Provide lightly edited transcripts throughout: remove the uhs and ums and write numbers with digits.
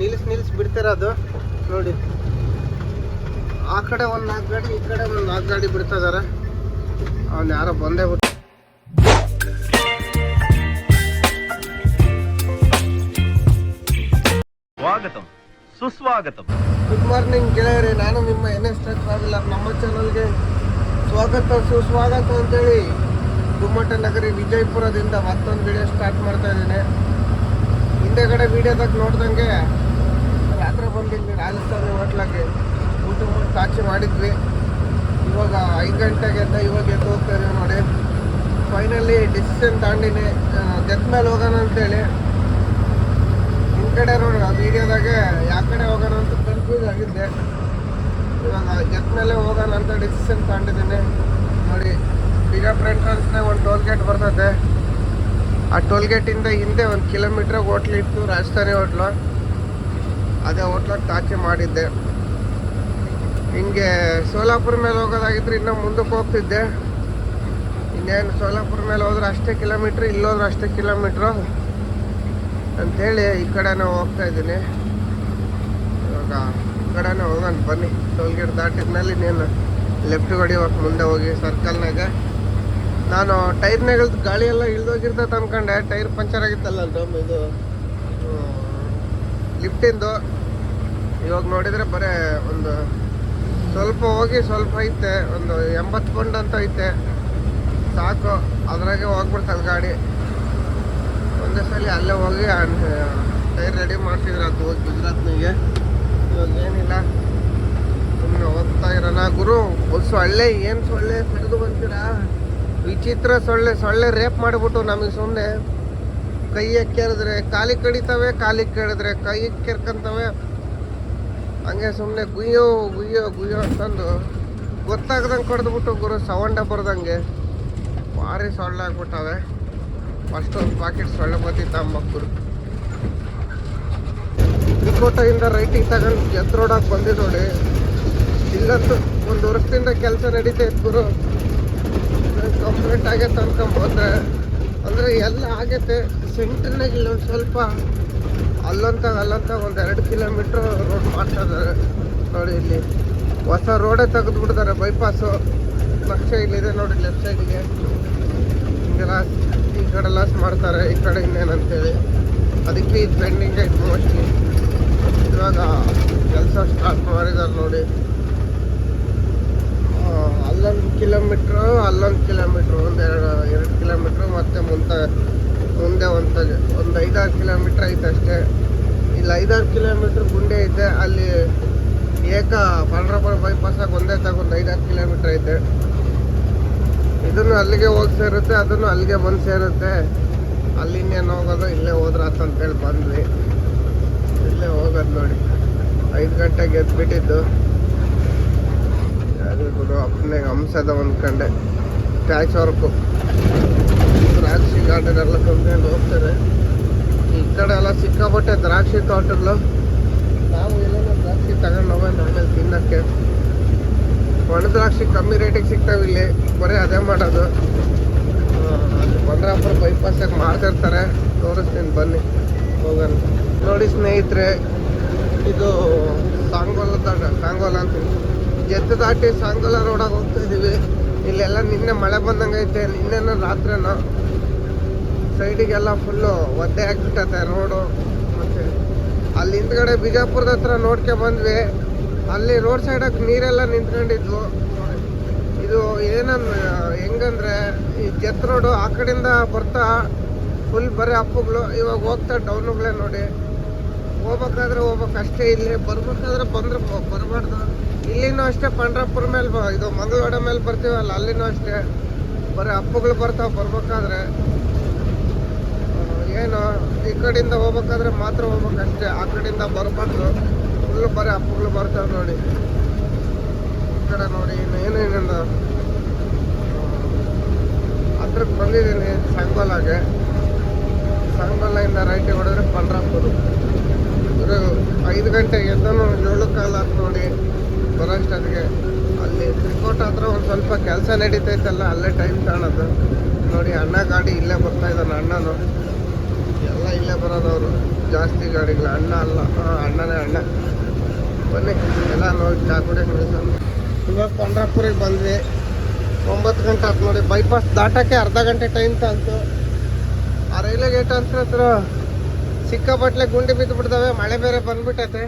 ನಿಲ್ಲಿಸಿ ಬಿಡ್ತಿರೋದು ನೋಡಿ. ಆ ಕಡೆ ಒಂದು 4 ಗಾಡಿ, ಈ ಕಡೆ ಒಂದು 4 ಗಾಡಿ ಬಿಡ್ತಾ ಇದಾರೆ. ಅವ್ನು ಯಾರೋ ಬಂದೇ ಬಿಟ್ಟು. ಸ್ವಾಗತಂ ಸುಸ್ವಾಗತಂ. ಗುಡ್ ಮಾರ್ನಿಂಗ್ ಗೆಳೆಯರೇ, ನಾನು ನಿಮ್ಮ NS ಟ್ರಕ್ ಟ್ರಾವೆಲರ್. ನಮ್ಮ ಚಾನಲ್ಗೆ ಸ್ವಾಗತ ಸುಸ್ವಾಗತ ಅಂತೇಳಿ ಗುಮ್ಮಟ ನಗರಿ ವಿಜಯಪುರದಿಂದ ಮತ್ತೊಂದು ವಿಡಿಯೋ ಸ್ಟಾರ್ಟ್ ಮಾಡ್ತಾ ಇದ್ದೀನಿ. ಹಿಂದೆಗಡೆ ವಿಡಿಯೋದಾಗ ನೋಡ್ದಂಗೆ ರಾತ್ರಿ ಬಂದಿದ್ವಿ ರಾಜಸ್ಥಾನಿ ಹೋಟ್ಲಾಗೆ ಊಟ ಮಾಡಿ ಸಾಕ್ಷಿ ಮಾಡಿದ್ವಿ. ಇವಾಗ 5 ಗಂಟೆಗೆ ಅಂತ ಇವಾಗ ಎದ್ದು ಹೋಗ್ತಾ ಇದೀವಿ ನೋಡಿ. ಫೈನಲಿ ಡಿಸಿಷನ್ ತಗೊಂಡಿನಿ, ಡೆತ್ ಮೇಲೆ ಹೋಗೋಣ ಅಂತೇಳಿ. ಹಿಂದ್ಗಡೆ ನೋಡಿ ವಿಡಿಯೋದಾಗೆ ಯಾವ ಕಡೆ ಹೋಗೋಣ ಅಂತ ಕನ್ಫ್ಯೂಸ್ ಆಗಿದ್ದೆ. ಇವಾಗ ಡೆತ್ ಮೇಲೆ ಹೋಗೋಣ ಅಂತ ಡಿಸಿಷನ್ ತಗೊಂಡಿದ್ದೀನಿ ನೋಡಿ. ಬಿಜಾಪುರ ಎಂಟ್ರೆನ್ಸ್ನಾಗ ಒಂದು ಟೋಲ್ ಗೇಟ್ ಬರ್ತದೆ. ಆ ಟೋಲ್ ಗೇಟಿಂದ ಹಿಂದೆ 1 ಕಿಲೋಮೀಟ್ರಾಗ ಹೋಟ್ಲ್ ಇತ್ತು, ರಾಜಸ್ಥಾನಿ ಹೋಟ್ಲು. ಅದೇ ಹೋಟ್ಲಾಗ ತಾಚೆ ಮಾಡಿದ್ದೆ. ಹಿಂಗೆ ಸೋಲಾಪುರ ಮೇಲೆ ಹೋಗೋದಾಗಿದ್ರೆ ಇನ್ನೂ ಮುಂದಕ್ಕೆ ಹೋಗ್ತಿದ್ದೆ. ಇನ್ನೇನು ಸೋಲಾಪುರ ಮೇಲೆ ಹೋದ್ರೆ ಅಷ್ಟೇ ಕಿಲೋಮೀಟ್ರ್, ಇಲ್ಲೋದ್ರೆ ಅಷ್ಟೇ ಕಿಲೋಮೀಟ್ರು ಅಂಥೇಳಿ ಈ ಕಡೆನೇ ಹೋಗ್ತಾ ಇದ್ದೀನಿ. ಇವಾಗ ಈ ಕಡೆನೇ ಹೋಗೋಣ ಬನ್ನಿ. ಟೋಲ್ ಗೇಟ್ ದಾಟಿದ್ಮೇಲೆ ಇನ್ನೇನು ಲೆಫ್ಟ್ ಹೊಡಿವಾಗ ಮುಂದೆ ಹೋಗಿ ಸರ್ಕಲ್ನಾಗ. ನಾನು ಟೈರ್ನಾಗ ಗಾಳಿ ಎಲ್ಲ ಇಳ್ದೋಗಿರ್ತೈತೆ ಅಂದ್ಕೊಂಡೆ. ಟೈರ್ ಪಂಚರ್ ಆಗಿತ್ತಲ್ಲ ಅಂತ ಇದು ಲಿಫ್ಟಿಂದು. ಇವಾಗ ನೋಡಿದರೆ ಬರೀ ಒಂದು ಸ್ವಲ್ಪ ಹೋಗಿ ಸ್ವಲ್ಪ ಐತೆ, ಒಂದು 80 ಪೌಂಡ್ ಅಂತ ಐತೆ ಸಾಕು. ಅದ್ರಾಗೆ ಹೋಗ್ಬಿಡ್ತದೆ ಗಾಡಿ. ಒಂದೇ ಸಲ ಅಲ್ಲೇ ಹೋಗಿ ಟೈರ್ ರೆಡಿ ಮಾಡ್ತಿದ್ರು ಅದು ಹೋಗಿ ಗುಜರಾತ್ನಾಗೆ. ಇವಾಗ ಏನಿಲ್ಲ, ಸುಮ್ಮನೆ ಹೋಗ್ತಾ ಇರೋಣ. ಗುರು ಸೊಳ್ಳೆ, ಏನು ಸೊಳ್ಳೆ ತೆಗೆದು ಬಂತೀರಾ? ವಿಚಿತ್ರ ಸೊಳ್ಳೆ ರೇಪ್ ಮಾಡಿಬಿಟ್ಟು ನಮಗೆ ಸುಮ್ಮನೆ ಕೈಗೆ ಕೇಳಿದ್ರೆ ಕಾಲಿಗೆ ಕಡಿತವೆ, ಕಾಲಿಗೆ ಕೇಳಿದ್ರೆ ಕೈಗೆ ಕೆರ್ಕೊಂತವೆ. ಹಂಗೆ ಸುಮ್ಮನೆ ಗುಯ್ಯೋ ಗುಯ್ಯೋ ಗುಯ್ಯೋ ಅಂತಂದು ಗೊತ್ತಾಗ್ದಂಗೆ ಕಡ್ದುಬಿಟ್ಟು ಗುರು ಸೌಂಡ ಬರ್ದಂಗೆ ಭಾರಿ ಸೊಳ್ಳೆ ಆಗ್ಬಿಟ್ಟವೆ. ಫಸ್ಟ್ ಒಂದು ಪಾಕೆಟ್ ಸೊಳ್ಳೆ ಬತ್ತಿ ತಗೊಂಬಕ್ರು. ಚಿಕ್ಕೋಟೆಯಿಂದ ರೈಟಿಗೆ ತಗೊಂಡು ಎತ್ ರೋಡಾಗಿ ಬಂದಿ ನೋಡಿ. ಇಲ್ಲಂತೂ 1 ವರ್ಷದಿಂದ ಕೆಲಸ ನಡೀತಾ ಇತ್ತು ಗುರು. ಕಂಪ್ಲೀಟ್ ಆಗೈತೆ ಅನ್ಕೊಂಬೋದ್ರೆ ಅಂದರೆ ಎಲ್ಲ ಆಗೈತೆ. ಸೆಂಟ್ರ್ನಾಗ ಇಲ್ಲೊಂದು ಸ್ವಲ್ಪ ಅಲ್ಲಂತಾಗ ಒಂದು 2 ಕಿಲೋಮೀಟ್ರ್ ರೋಡ್ ಮಾಡ್ತಾ ಇದ್ದಾರೆ ನೋಡಿ. ಇಲ್ಲಿ ಹೊಸ ರೋಡೇ ತೆಗೆದುಬಿಡ್ತಾರೆ, ಬೈಪಾಸು. ನಕ್ಷೆ ಇಲ್ಲಿದೆ ನೋಡಿ ಲೆಫ್ಟ್ ಸೈಡಿಗೆ. ಹಿಂಗೆಲ್ಲ ಈ ಕಡೆ ಲಾಸ್ ಮಾಡ್ತಾರೆ, ಈ ಕಡೆ ಇನ್ನೇನಂತೇಳಿ. ಅದಕ್ಕೆ ಇದು ಪೆಂಡಿಂಗ್ ಐತೆ ಮೋಸ್ಟ್ಲಿ. ಇವಾಗ ಕೆಲಸ ಸ್ಟಾರ್ಟ್ ಮಾಡಿದ್ದಾರೆ ನೋಡಿ. ಅಲ್ಲೊಂದು ಕಿಲೋಮೀಟ್ರು, ಒಂದು 2 ಕಿಲೋಮೀಟ್ರು, ಮತ್ತು ಮುಂದೆ ಒಂದು 5-6 ಕಿಲೋಮೀಟ್ರ್ ಐತೆ ಅಷ್ಟೇ. ಇಲ್ಲಿ 5-6 ಕಿಲೋಮೀಟ್ರ್ ಗುಂಡೆ ಐತೆ. ಅಲ್ಲಿ ಪಾಂಡ್ರಾಪುರ ಬೈಪಾಸಾಗಿ ಒಂದೇ ತಗೊಂಡು 5-6 ಕಿಲೋಮೀಟ್ರ್ ಐತೆ. ಇದನ್ನು ಅಲ್ಲಿಗೆ ಹೋಗಿ ಸೇರುತ್ತೆ, ಅದನ್ನು ಅಲ್ಲಿಗೆ ಬಂದು ಸೇರುತ್ತೆ. ಅಲ್ಲಿ ಇನ್ನೇನು ಹೋಗೋದು, ಇಲ್ಲೇ ಹೋದ್ರೆ ಅಂತೇಳಿ ಬಂದ್ವಿ. ಇಲ್ಲೇ ಹೋಗೋದು ನೋಡಿ. 5 ಗಂಟೆಗೆ ಎದ್ಬಿಟ್ಟಿದ್ದು ಯಾರಿಗೂ ಅಪ್ಪನೇ ಹಂಸದ ಅಂದ್ಕೊಂಡೆ. ಪ್ಯಾಚ್ ವರ್ಕು ದ್ರಾಕ್ಷಿ ಗಾರ್ಡನ್ ಎಲ್ಲ ತುಂಬ್ಕೊಂಡು ಹೋಗ್ತಾರೆ. ಈ ಕಡೆ ಎಲ್ಲ ಸಿಕ್ಕಾಪಟ್ಟೆ ದ್ರಾಕ್ಷಿ ತೋಟಗಳು. ನಾವು ಎಲ್ಲನೂ ದ್ರಾಕ್ಷಿ ತಗೊಂಡು ಹೋಗೋಣ ಆಮೇಲೆ ತಿನ್ನೋಕ್ಕೆ. ಒಣ ದ್ರಾಕ್ಷಿ ಕಮ್ಮಿ ರೇಟಿಗೆ ಸಿಗ್ತಾವೆ ಇಲ್ಲಿ. ಬರೀ ಅದೇ ಮಾಡೋದು. ಅಲ್ಲಿ ಪಂಡ್ರಾಪುರ ಬೈಪಾಸಾಗಿ ಮಾಡ್ತಿರ್ತಾರೆ. ತೋರಿಸ್ತೀನಿ ಬನ್ನಿ, ಹೋಗೋಣ ನೋಡಿ ಸ್ನೇಹಿತರೆ. ಇದು ಸಾಂಗೋಲ ಅಂತ ಜೆತ್ತು ದಾಟಿ ಸಾಂಗೋಲ ರೋಡಾಗಿ ಹೋಗ್ತಾ ಇದ್ದೀವಿ. ಇಲ್ಲೆಲ್ಲ ನಿನ್ನೆ ಮಳೆ ಬಂದಂಗೆ ಐತೆ. ನಿನ್ನೆನೂ ರಾತ್ರಿನೂ ಸೈಡಿಗೆಲ್ಲ ಫುಲ್ಲು ಒದ್ದೆ ಆಗಿಬಿಟ್ಟೈತೆ ರೋಡು. ಮತ್ತು ಅಲ್ಲಿ ಹಿಂದ್ಗಡೆ ಬಿಜಾಪುರದ ಹತ್ರ ನೋಡ್ಕೆ ಬಂದ್ವಿ. ಅಲ್ಲಿ ರೋಡ್ ಸೈಡಾಗಿ ನೀರೆಲ್ಲ ನಿಂತ್ಕೊಂಡಿದ್ವು. ಇದು ಹೆಂಗಂದ್ರೆ ಈ ಜೆತ್ ರೋಡು ಆ ಕಡೆಯಿಂದ ಬರ್ತಾ ಫುಲ್ ಬರೀ ಅಪ್ಪುಗಳು. ಇವಾಗ ಹೋಗ್ತಾ ಡೌನುಗಳೇ ನೋಡಿ. ಹೋಗ್ಬೇಕಾದ್ರೆ ಹೋಗ್ಬೇಕಷ್ಟೇ. ಇಲ್ಲಿ ಬರ್ಬೇಕಾದ್ರೆ ಬಂದ್ರೆ ಬರಬಾರ್ದು. ಇಲ್ಲಿನೂ ಅಷ್ಟೇ. ಪಂಡ್ರಾಪುರ ಮೇಲೆ ಇದು ಮಂಗಳವಾಡ ಮೇಲೆ ಬರ್ತೀವಲ್ಲ, ಅಲ್ಲಿನೂ ಅಷ್ಟೇ ಬರೀ ಅಪ್ಪುಗಳು ಬರ್ತಾವೆ ಬರ್ಬೇಕಾದ್ರೆ. ಏನು ಈ ಕಡೆಯಿಂದ ಹೋಗ್ಬೇಕಾದ್ರೆ ಮಾತ್ರ ಹೋಗ್ಬೇಕಷ್ಟೇ, ಆ ಕಡೆಯಿಂದ ಬರಬಾರ್ದು. ಫುಲ್ಲು ಬರೀ ಅಪ್ಪುಗಳು ಬರ್ತಾವೆ ನೋಡಿ. ಈ ಕಡೆ ನೋಡಿ ಇನ್ನೇನು ಹತ್ರಕ್ಕೆ ಬಂದಿದ್ದೀನಿ ಸಾಂಗೋಲಾಗೆ. ಸಾಂಗೋಲಿಂದ ರೈಟಿಗೆ ಹೊಡೆದ್ರೆ ಪಂಡ್ರಾಪುರ. 5 ಗಂಟೆಗೆ ಎದ್ದನು 7 ಕಾಲ ಆಯ್ತು ನೋಡಿ ಬರೋಷ್ಟೊತ್ತಿಗೆ. ಅಲ್ಲಿ ತ್ರಿಕೋಟ ಹತ್ರ ಒಂದು ಸ್ವಲ್ಪ ಕೆಲಸ ನಡೀತೈತಲ್ಲ, ಅಲ್ಲೇ ಟೈಮ್ ಕಾಣೋದು ನೋಡಿ. ಅಣ್ಣ ಗಾಡಿ ಇಲ್ಲೇ ಬರ್ತಾ ಇದ್ದಾನೆ ಅಣ್ಣನು. ಎಲ್ಲ ಇಲ್ಲೇ ಬರೋದವರು ಜಾಸ್ತಿ ಗಾಡಿಗಳು. ಅಣ್ಣ ಅಲ್ಲ, ಅಣ್ಣನೇ ಅಣ್ಣ. ಬನ್ನಿ ಎಲ್ಲ ನೋಡಿ ಚಾ ಕುಡಿಯೋಕೆ ನಿಲ್ಸೋಣ. ಇವಾಗ ಪಂಡ್ರಾಪುರಿಗೆ ಬಂದ್ವಿ. 9 ಗಂಟೆ ಆಯ್ತು ನೋಡಿ. ಬೈಪಾಸ್ ದಾಟೋಕ್ಕೆ ಅರ್ಧ ಗಂಟೆ ಟೈಮ್ ತಾಂತು. ಆ ರೈಲ್ವೆ ಗೇಟ್ ಹತ್ರ ಸಿಕ್ಕಾಪಟ್ಲೆ ಗುಂಡಿ ಬಿದ್ದು ಬಿಡ್ತವೆ. ಮಳೆ ಬೇರೆ ಬಂದ್ಬಿಟ್ಟೈತೆ.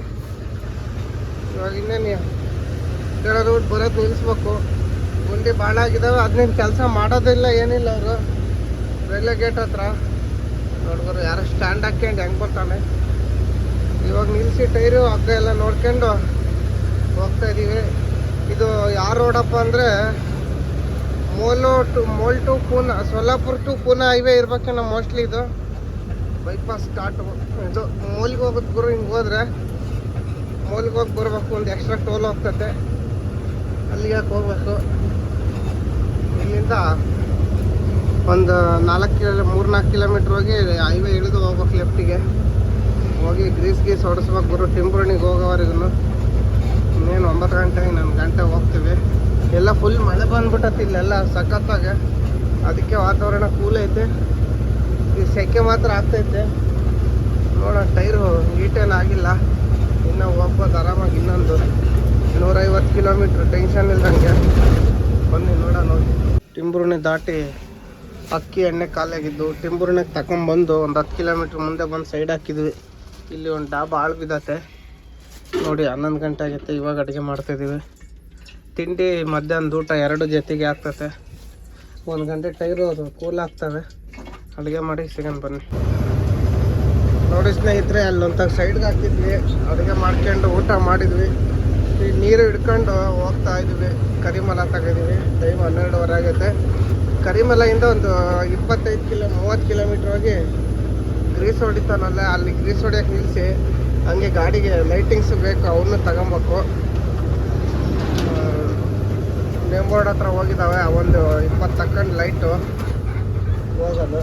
ಇವಾಗ ಇನ್ನೇನು ಕೇಳೋದು ಬರೋದು ನಿಲ್ಲಿಸ್ಬೇಕು. ಗುಂಡಿ ಭಾಳ ಆಗಿದ್ದಾವೆ. ಅದನ್ನೇನು ಕೆಲಸ ಮಾಡೋದಿಲ್ಲ, ಏನಿಲ್ಲ ಅವರು ರೈಲ್ವೆ ಗೇಟ್ ಹತ್ರ. ನೋಡ್ಬರು ಯಾರೋ ಸ್ಟ್ಯಾಂಡ್ ಹಾಕ್ಕೊಂಡು ಹೆಂಗೆ ಬರ್ತಾನೆ. ಇವಾಗ ನಿಲ್ಲಿಸಿ ಟೈರು ಹಗ್ಗ ಎಲ್ಲ ನೋಡ್ಕೊಂಡು ಹೋಗ್ತಾ ಇದ್ದೀವಿ. ಇದು ಯಾವ ರೋಡಪ್ಪ ಅಂದರೆ Mohol to Poona, Solapur to Poona highway ಇರ್ಬೇಕೇನೋ ಮೋಸ್ಟ್ಲಿ. ಇದು ಬೈಪಾಸ್ ಸ್ಟಾರ್ಟು. ಇದು ಮೋಲ್ಗೆ ಹೋಗೋದು ಗುರು. ಹಿಂಗೆ ಹೋದ್ರೆ ಮೋಲ್ಗೆ ಹೋಗಿ ಬರಬೇಕು. ಒಂದು ಎಕ್ಸ್ಟ್ರಾ ಟೋಲ್ ಹೋಗ್ತತೆ. ಅಲ್ಲಿಗೆ ಹೋಗ್ಬೇಕು. ಇಲ್ಲಿಂದ ಒಂದು 3-4 ಕಿಲೋಮೀಟ್ರ್ ಹೋಗಿ ಹೈವೇ ಇಳಿದು ಹೋಗ್ಬೇಕು ಲೆಫ್ಟಿಗೆ. ಹೋಗಿ ಗ್ರೀಸ್ ಹೊಡಿಸ್ಬೇಕು ಗುರು. ಟಿಂಬ್ರಣಿಗೆ ಹೋಗೋವರೆಗೂ ಇನ್ನೇನು 9 ಗಂಟೆ, 1 ಗಂಟೆ ಹೋಗ್ತೀವಿ. ಎಲ್ಲ ಫುಲ್ ಮಳೆ ಬಂದ್ಬಿಟ್ಟತಿ ಇಲ್ಲೆಲ್ಲ ಸಖತ್ತಾಗೆ. ಅದಕ್ಕೆ ವಾತಾವರಣ ಕೂಲ್ ಐತೆ. ಈ ಸೆಕೆ ಮಾತ್ರ ಆಗ್ತೈತೆ. ನೋಡೋಣ, ಟೈರು ಹೀಟೇನು ಆಗಿಲ್ಲ. ಇನ್ನೂ ಹೋಗ್ಬೋದು ಆರಾಮಾಗಿ. ಇನ್ನೊಂದು 150 ಕಿಲೋಮೀಟ್ರ್ ಟೆನ್ಷನ್ ಇಲ್ದಂಗೆ. ಬನ್ನಿ ನೋಡೋಣ. ನೋಡಿ ಟಿಂಬ್ರುಣಿ ದಾಟಿ ಅಕ್ಕಿ ಎಣ್ಣೆ ಖಾಲಿಯಾಗಿದ್ದು ಟಿಂಬ್ರುಣಿಗೆ ತಗೊಂಬಂದು ಒಂದು 10 ಕಿಲೋಮೀಟ್ರ್ ಮುಂದೆ ಬಂದು ಸೈಡ್ ಹಾಕಿದ್ವಿ. ಇಲ್ಲಿ ಒಂದು ಡಾಬಾ ಹಾಳು ಬಿದ್ದತೆ ನೋಡಿ. 11 ಗಂಟೆ ಆಗೈತೆ. ಇವಾಗ ಅಡುಗೆ ಮಾಡ್ತಾಯಿದ್ದೀವಿ. ತಿಂಡಿ ಮಧ್ಯಾಹ್ನದ ಊಟ 2 ಜೊತೆಗೆ ಆಗ್ತತೆ. 1 ಗಂಟೆ ಟೈರು ಅದು ಕೂಲ್ ಆಗ್ತವೆ. ಅಡುಗೆ ಮಾಡಿ ಸಿಗೋಣ ಬನ್ನಿ. ನೋಡಿ ಸ್ನೇಹಿತರೆ, ಅಲ್ಲೊಂತ ಸೈಡ್ಗೆ ಹಾಕಿದ್ವಿ. ಅಡುಗೆ ಮಾಡ್ಕೊಂಡು ಊಟ ಮಾಡಿದ್ವಿ. ಈ ನೀರು ಹಿಡ್ಕೊಂಡು ಹೋಗ್ತಾ ಇದ್ವಿ. ಕರಿಮಲ ತಗೊಂಡಿದ್ವಿ. ಟೈಮ್ 12:30 ಆಗೈತೆ. ಕರಿಮಲೆಯಿಂದ ಒಂದು 30 ಕಿಲೋಮೀಟ್ರ್ ಹೋಗಿ ಗ್ರೀಸ್ ಹೊಡಿತಾನಲ್ಲ, ಅಲ್ಲಿ ಗ್ರೀಸ್ ಹೊಡಿಯೋಕೆ ನಿಲ್ಲಿಸಿ ಹಂಗೆ ಗಾಡಿಗೆ ಲೈಟಿಂಗ್ಸ್ ಬೇಕು, ಅವನ್ನ ತಗೊಬೇಕು. ನೇಮ್ ಬೋರ್ಡ್ ಹತ್ರ ಹೋಗಿದ್ದಾವೆ. ಒಂದು 20 ತಗೊಂಡು ಲೈಟು ಹೋಗೋದು.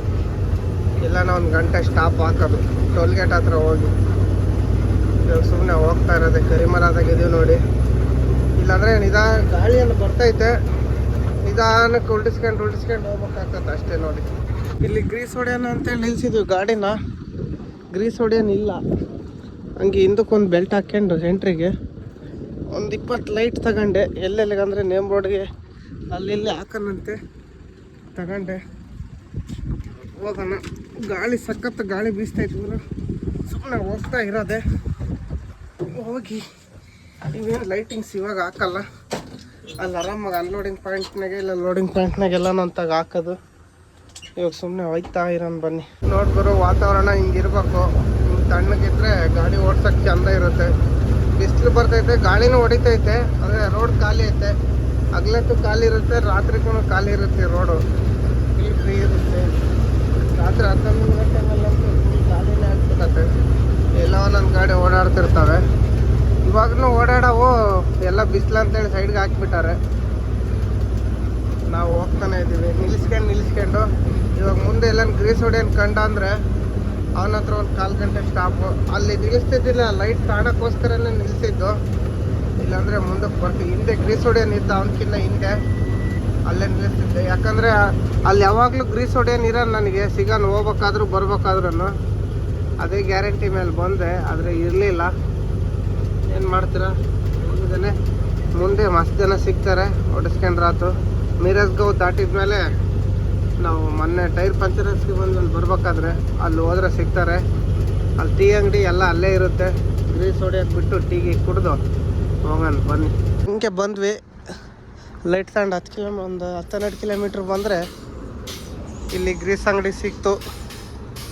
ಇಲ್ಲಾನ 1 ಗಂಟೆ ಸ್ಟಾಪ್ ಹಾಕೋದು ಟೋಲ್ ಗೇಟ್ ಹತ್ರ ಹೋಗಿ. ಇವಾಗ ಸುಮ್ಮನೆ ಹೋಗ್ತಾ ಇರೋದೆ. ಕರಿಮಲದಾಗಿದ್ದೀವಿ ನೋಡಿ. ಇಲ್ಲಾಂದರೆ ಗಾಳಿಯನ್ನು ಬರ್ತೈತೆ. ನಿಧಾನಕ್ಕೆ ಉಲ್ಟಿಸ್ಕೊಂಡು ಹೋಗ್ಬೇಕಾಗ್ತದೆ ಅಷ್ಟೇ ನೋಡಿ. ಇಲ್ಲಿ ಗ್ರೀಸ್ ಹೊಡೆಯೋಣ ಅಂತೇಳಿ ನಿಲ್ಸಿದ್ವಿ ಗಾಡಿನ. ಗ್ರೀಸ್ ಹೊಡೆಯೋನಿಲ್ಲ. ಹಂಗೆ ಹಿಂದಕ್ಕೊಂದು ಬೆಲ್ಟ್ ಹಾಕ್ಕೊಂಡು ಸೆಂಟ್ರಿಗೆ ಒಂದು 20 ಲೈಟ್ ತಗೊಂಡೆ. ಎಲ್ಲೆಲ್ಲಿಗಂದರೆ ನೇಮ್ ಬೋರ್ಡ್ಗೆ ಅಲ್ಲಿ ಹಾಕೋಣಂತೆ ತಗೊಂಡೆ. ಹೋಗೋಣ. ಗಾಳಿ ಸಖತ್ತು ಗಾಳಿ ಬೀಸ್ತೈತೆ ಗುರು. ಸುಮ್ಮನೆ ಹೋಗ್ತಾ ಇರೋದೆ. ಹೋಗಿ ಇವೇನು ಲೈಟಿಂಗ್ಸ್ ಇವಾಗ ಹಾಕಲ್ಲ. ಅಲ್ಲಿ ಆರಾಮಾಗಿ ಅನ್ಲೋಡಿಂಗ್ ಪಾಯಿಂಟ್ನಾಗೆ ಇಲ್ಲ ಲೋಡಿಂಗ್ ಪಾಯಿಂಟ್ನಾಗೆಲ್ಲ ನಂತಾಗ ಹಾಕೋದು. ಇವಾಗ ಸುಮ್ಮನೆ ಹೋಯ್ತಾ ಇರೋಣ ಬನ್ನಿ. ನೋಡ್ಬರೋ ವಾತಾವರಣ ಹಿಂಗಿರ್ಬೇಕು. ಹಿಂಗೆ ತಣ್ಣಗಿದ್ರೆ ಗಾಡಿ ಓಡ್ಸೋಕ್ಕೆ ಚೆಂದ ಇರುತ್ತೆ. ಬಿಸಿಲು ಬರ್ತೈತೆ, ಗಾಳಿನೂ ಹೊಡಿತೈತೆ. ಆದರೆ ರೋಡ್ ಖಾಲಿ ಐತೆ. ಹಗಲತ್ತು ಖಾಲಿ ಇರುತ್ತೆ, ರಾತ್ರಿಗೂ ಖಾಲಿ ಇರುತ್ತೆ ರೋಡು. ಇಲ್ಲಿ ಫ್ರೀ ಇರುತ್ತೆ. ರಾತ್ರಿ 11 ಗಂಟೆ ಮೇಲಂತೂ ಫುಲ್ ಗಾಳಿನೇ ಆಗ್ಬಿಟ್ಟತ್ತೆ. ಎಲ್ಲ ಒಂದೊಂದು ಗಾಡಿ ಓಡಾಡ್ತಿರ್ತವೆ. ಇವಾಗಲೂ ಓಡಾಡವು ಎಲ್ಲ ಬಿಸಿಲು ಅಂತೇಳಿ ಸೈಡ್ಗೆ ಹಾಕಿಬಿಟ್ಟಾರೆ. ನಾವು ಹೋಗ್ತಾನೆ ಇದ್ದೀವಿ ನಿಲ್ಲಿಸ್ಕೊಂಡು. ಇವಾಗ ಮುಂದೆ ಎಲ್ಲ ಗ್ರೀಸ್ ಹೊಡೆಯೋನು ಕಂಡ ಅಂದರೆ ಅವನ ಹತ್ರ ಒಂದು 1/4 ಗಂಟೆ ಸ್ಟಾಪು. ಅಲ್ಲಿ ನಿಲ್ಲಿಸ್ತಿದ್ದಿಲ್ಲ, ಲೈಟ್ ಕಾಣೋಕ್ಕೋಸ್ಕರನೇ ನಿಲ್ಲಿಸಿದ್ದು. ಇಲ್ಲಾಂದರೆ ಮುಂದಕ್ಕೆ ಬರ್ತೀವಿ. ಹಿಂದೆ ಗ್ರೀಸ್ ಹೊಡೆಯೋನಿದ್ದ, ಅವನಕ್ಕಿಂತ ಹಿಂದೆ ಅಲ್ಲೇ ನಿಲ್ಲಿಸ್ತಿದ್ದೆ. ಯಾಕಂದರೆ ಅಲ್ಲಿ ಯಾವಾಗಲೂ ಗ್ರೀಸ್ ಹೊಡೆಯೋನಿರೋನು ನನಗೆ ಸಿಗೋನು. ಹೋಗ್ಬೇಕಾದ್ರೂ ಬರ್ಬೇಕಾದ್ರೂ ಅದೇ ಗ್ಯಾರಂಟಿ ಮೇಲೆ ಬಂದೆ. ಆದರೆ ಇರಲಿಲ್ಲ. ಏನು ಮಾಡ್ತೀರಾ, ಇದನ್ನೇ ಮುಂದೆ ಮಸ್ತ್ ಜನ ಸಿಗ್ತಾರೆ. ಹೊಡಿಸ್ಕೊಂಡ್ರಾತು. ಮಿರಜ್ಗಾವ್ ದಾಟಿದ ಮೇಲೆ ನಾವು ಮೊನ್ನೆ ಟೈರ್ ಪಂಚರ್ಸ್ಗೆ ಬಂದು ಬರ್ಬೇಕಾದ್ರೆ ಅಲ್ಲಿ ಹೋದ್ರೆ ಸಿಗ್ತಾರೆ. ಅಲ್ಲಿ ಟೀ ಅಂಗಡಿ ಎಲ್ಲ ಅಲ್ಲೇ ಇರುತ್ತೆ. ಗ್ರೀಸ್ ಹೊಡಿಯೋಕೆ ಬಿಟ್ಟು ಟೀಗೆ ಕುಡಿದು ಹೋಗೋಣ ಬನ್ನಿ. ಹಿಂಗೆ ಬಂದ್ವಿ. ಲೈಟ್ ತಗೊಂಡು 10-12 ಕಿಲೋಮೀಟ್ರ್ ಬಂದರೆ ಇಲ್ಲಿ ಗ್ರೀಸ್ ಅಂಗಡಿ ಸಿಕ್ತು.